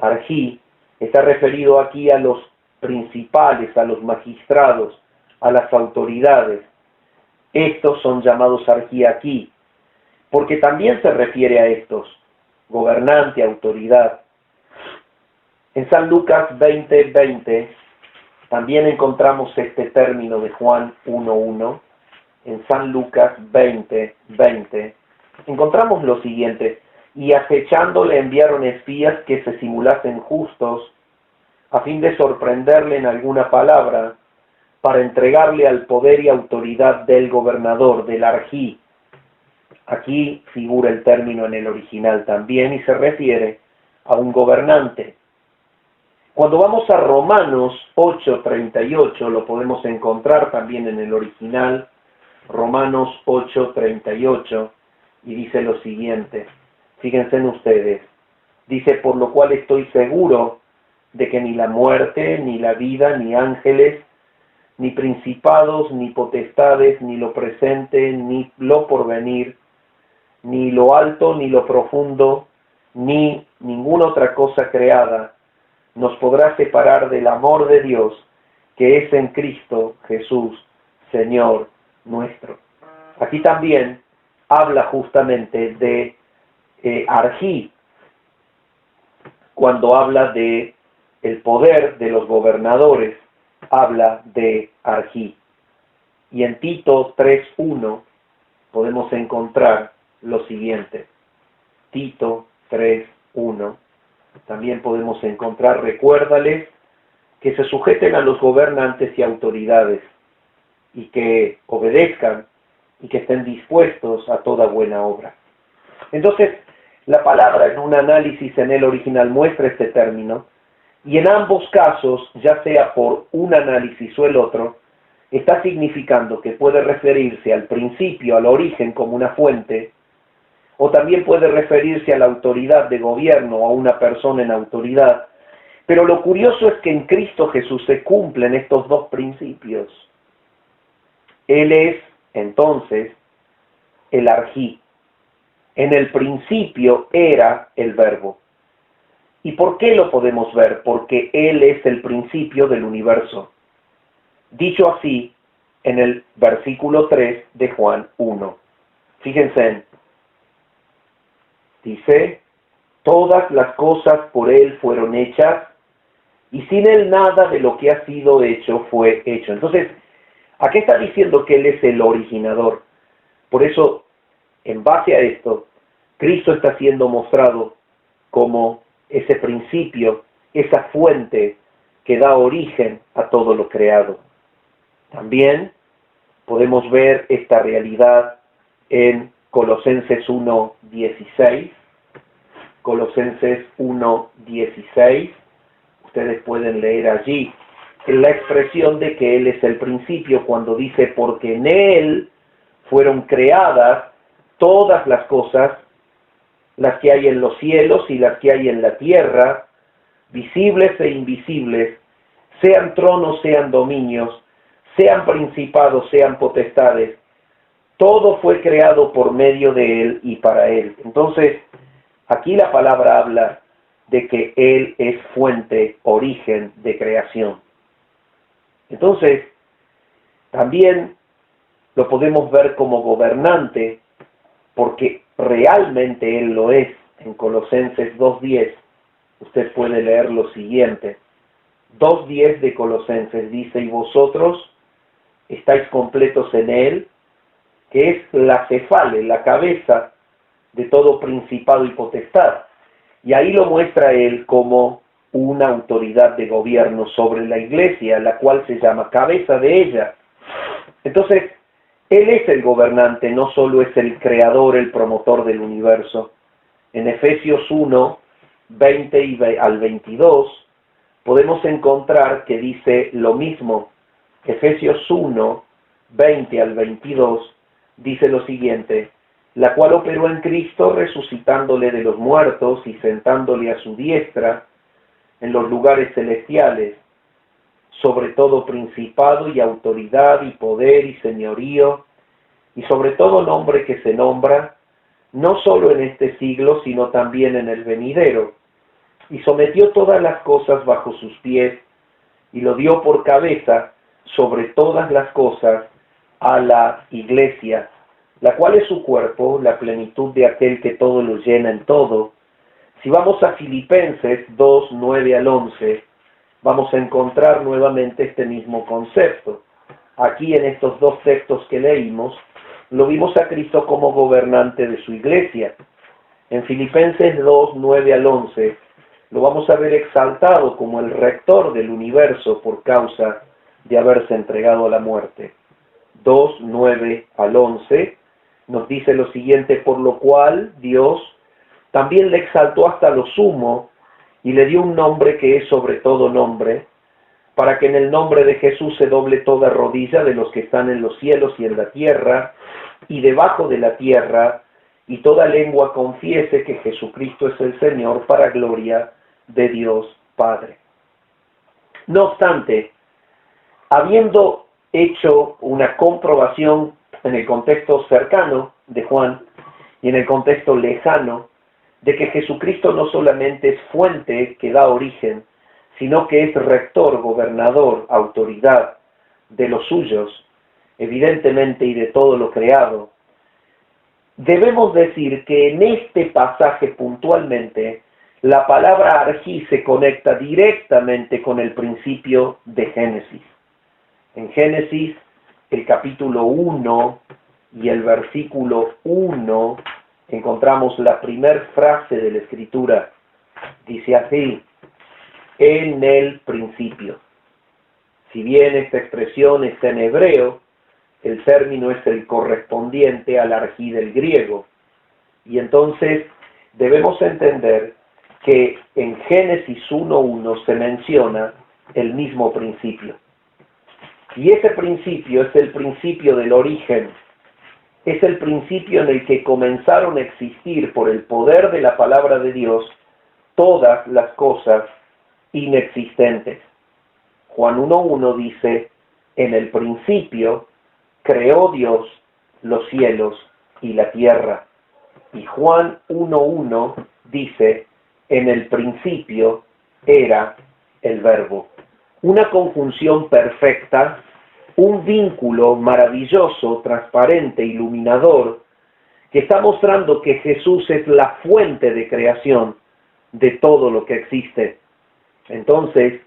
arjí, está referido aquí a los principales, a los magistrados, a las autoridades. Estos son llamados arjí aquí, porque también se refiere a estos, gobernante, autoridad. En San Lucas 20:20 también encontramos este término de Juan 1:1. En San Lucas 20:20 encontramos lo siguiente: y acechando le enviaron espías que se simulasen justos, a fin de sorprenderle en alguna palabra, para entregarle al poder y autoridad del gobernador, del arjí. Aquí figura el término en el original también y se refiere a un gobernante. Cuando vamos a Romanos 8:38, lo podemos encontrar también en el original, Romanos 8:38, y dice lo siguiente. Fíjense en ustedes. Dice: por lo cual estoy seguro de que ni la muerte, ni la vida, ni ángeles, ni principados, ni potestades, ni lo presente, ni lo porvenir, ni lo alto, ni lo profundo, ni ninguna otra cosa creada, nos podrá separar del amor de Dios, que es en Cristo Jesús, Señor nuestro. Aquí también habla justamente de arjí, cuando habla de el poder de los gobernadores, habla de arjí. Y en Tito 3:1 podemos encontrar lo siguiente. Tito 3:1 también podemos encontrar: recuérdales que se sujeten a los gobernantes y autoridades, y que obedezcan y que estén dispuestos a toda buena obra. Entonces, la palabra en un análisis en el original muestra este término, y en ambos casos, ya sea por un análisis o el otro, está significando que puede referirse al principio, al origen como una fuente, o también puede referirse a la autoridad de gobierno o a una persona en autoridad. Pero lo curioso es que en Cristo Jesús se cumplen estos dos principios. Él es, entonces, el arjí. En el principio era el verbo. ¿Y por qué lo podemos ver? Porque Él es el principio del universo. Dicho así en el versículo 3 de Juan 1. Fíjense, dice: todas las cosas por Él fueron hechas, y sin Él nada de lo que ha sido hecho fue hecho. Entonces, ¿a qué está diciendo que Él es el originador? Por eso, en base a esto, Cristo está siendo mostrado como ese principio, esa fuente que da origen a todo lo creado. También podemos ver esta realidad en Colosenses 1:16. Colosenses 1:16. Ustedes pueden leer allí la expresión de que Él es el principio, cuando dice, porque en Él fueron creadas todas las cosas, las que hay en los cielos y las que hay en la tierra, visibles e invisibles, sean tronos, sean dominios, sean principados, sean potestades. Todo fue creado por medio de Él y para Él. Entonces, aquí la palabra habla de que Él es fuente, origen de creación. Entonces, también lo podemos ver como gobernante, porque realmente Él lo es. En Colosenses 2:10, usted puede leer lo siguiente. 2:10 de Colosenses dice, y vosotros estáis completos en Él, que es la cefale, la cabeza de todo principado y potestad. Y ahí lo muestra Él como una autoridad de gobierno sobre la iglesia, la cual se llama cabeza de ella. Entonces, Él es el gobernante, no solo es el creador, el promotor del universo. En Efesios 1, 20 al 22, podemos encontrar que dice lo mismo. Efesios 1, 20 al 22, dice lo siguiente, la cual operó en Cristo resucitándole de los muertos y sentándole a su diestra en los lugares celestiales, sobre todo principado y autoridad y poder y señorío, y sobre todo nombre que se nombra, no solo en este siglo, sino también en el venidero, y sometió todas las cosas bajo sus pies, y lo dio por cabeza sobre todas las cosas a la iglesia, la cual es su cuerpo, la plenitud de aquel que todo lo llena en todo. Si vamos a Filipenses 2, 9 al 11, vamos a encontrar nuevamente este mismo concepto. Aquí en estos dos textos que leímos, lo vimos a Cristo como gobernante de su iglesia. En Filipenses 2, 9 al 11, lo vamos a ver exaltado como el rector del universo por causa de haberse entregado a la muerte. 2, 9 al 11, nos dice lo siguiente, por lo cual Dios también le exaltó hasta lo sumo y le dio un nombre que es sobre todo nombre, para que en el nombre de Jesús se doble toda rodilla de los que están en los cielos y en la tierra y debajo de la tierra, y toda lengua confiese que Jesucristo es el Señor para gloria de Dios Padre. No obstante, habiendo hecho una comprobación en el contexto cercano de Juan y en el contexto lejano, de que Jesucristo no solamente es fuente que da origen, sino que es rector, gobernador, autoridad de los suyos, evidentemente, y de todo lo creado, debemos decir que en este pasaje puntualmente, la palabra arjí se conecta directamente con el principio de Génesis. En Génesis, el capítulo 1 y el versículo 1, encontramos la primera frase de la Escritura. Dice así, en el principio. Si bien esta expresión está en hebreo, el término es el correspondiente al arjí del griego. Y entonces debemos entender que en Génesis 1:1 se menciona el mismo principio. Y ese principio es el principio del origen. Es el principio en el que comenzaron a existir por el poder de la palabra de Dios todas las cosas inexistentes. Juan 1:1 dice, en el principio creó Dios los cielos y la tierra. Y Juan 1:1 dice, en el principio era el Verbo. Una conjunción perfecta, un vínculo maravilloso, transparente, iluminador, que está mostrando que Jesús es la fuente de creación de todo lo que existe. Entonces,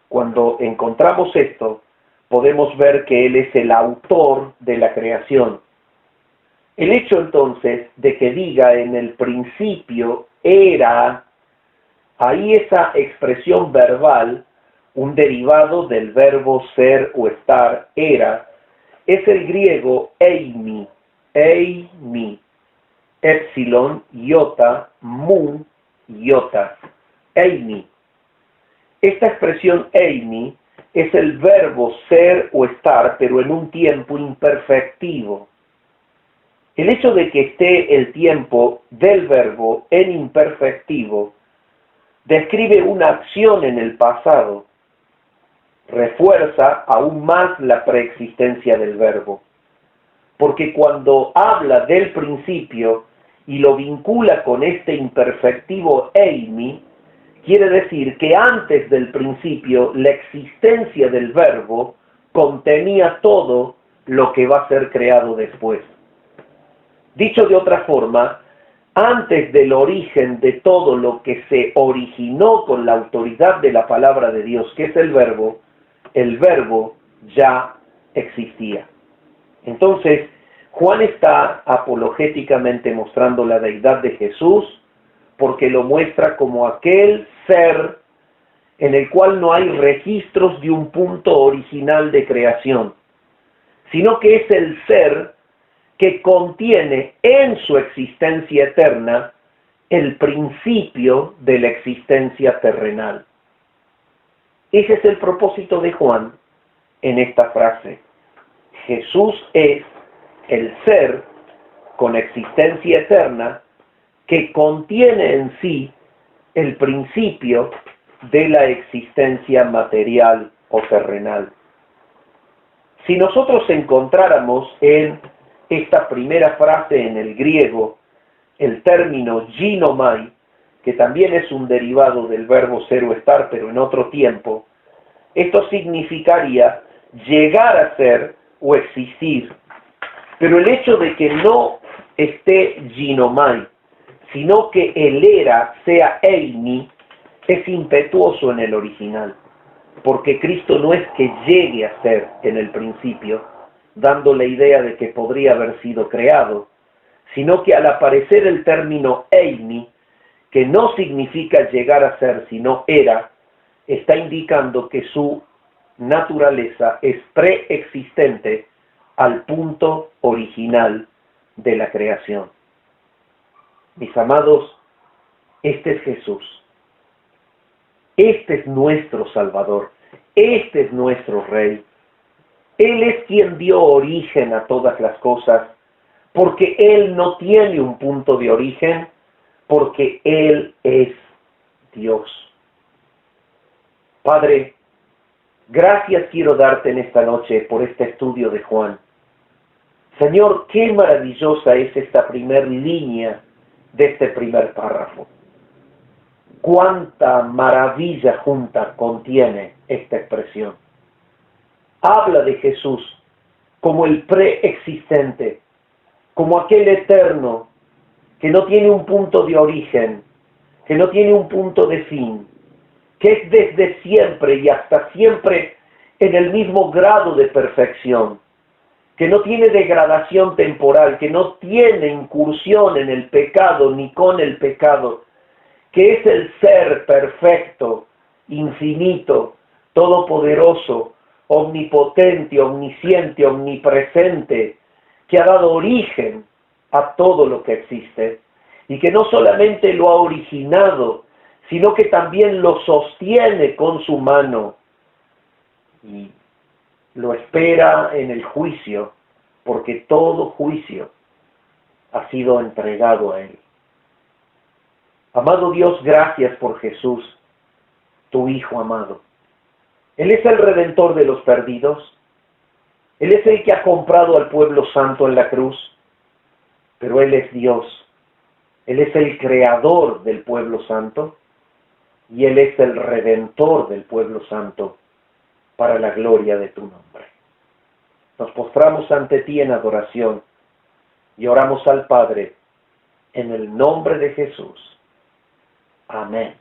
cuando encontramos esto, podemos ver que Él es el autor de la creación. El hecho entonces de que diga en el principio era, ahí esa expresión verbal, un derivado del verbo ser o estar, era, es el griego eimi, epsilon, iota, mu, iota, eimi. Esta expresión eimi es el verbo ser o estar, pero en un tiempo imperfectivo. El hecho de que esté el tiempo del verbo en imperfectivo describe una acción en el pasado, refuerza aún más la preexistencia del verbo, porque cuando habla del principio y lo vincula con este imperfectivo eimi, quiere decir que antes del principio la existencia del verbo contenía todo lo que va a ser creado después. Dicho de otra forma, antes del origen de todo lo que se originó con la autoridad de la palabra de Dios, que es el verbo ya existía. Entonces, Juan está apologéticamente mostrando la deidad de Jesús porque lo muestra como aquel ser en el cual no hay registros de un punto original de creación, sino que es el ser que contiene en su existencia eterna el principio de la existencia terrenal. Ese es el propósito de Juan en esta frase. Jesús es el ser con existencia eterna que contiene en sí el principio de la existencia material o terrenal. Si nosotros encontráramos en esta primera frase en el griego el término ginomai, que también es un derivado del verbo ser o estar, pero en otro tiempo, esto significaría llegar a ser o existir. Pero el hecho de que no esté ginomai, sino que el era sea eimi, es impetuoso en el original, porque Cristo no es que llegue a ser en el principio, dando la idea de que podría haber sido creado, sino que al aparecer el término eimi, que no significa llegar a ser, sino era, está indicando que su naturaleza es preexistente al punto original de la creación. Mis amados, este es Jesús. Este es nuestro Salvador. Este es nuestro Rey. Él es quien dio origen a todas las cosas, porque Él no tiene un punto de origen, porque Él es Dios. Padre, gracias quiero darte en esta noche por este estudio de Juan. Señor, qué maravillosa es esta primer línea de este primer párrafo. Cuánta maravilla junta contiene esta expresión. Habla de Jesús como el preexistente, como aquel eterno que no tiene un punto de origen, que no tiene un punto de fin, que es desde siempre y hasta siempre en el mismo grado de perfección, que no tiene degradación temporal, que no tiene incursión en el pecado ni con el pecado, que es el ser perfecto, infinito, todopoderoso, omnipotente, omnisciente, omnipresente, que ha dado origen a todo lo que existe, y que no solamente lo ha originado, sino que también lo sostiene con su mano, y lo espera en el juicio, porque todo juicio ha sido entregado a Él. Amado Dios, gracias por Jesús, tu Hijo amado. Él es el Redentor de los perdidos. Él es el que ha comprado al pueblo santo en la cruz. Pero Él es Dios. Él es el Creador del pueblo santo. Y Él es el Redentor del pueblo santo para la gloria de tu nombre. Nos postramos ante ti en adoración y oramos al Padre en el nombre de Jesús. Amén.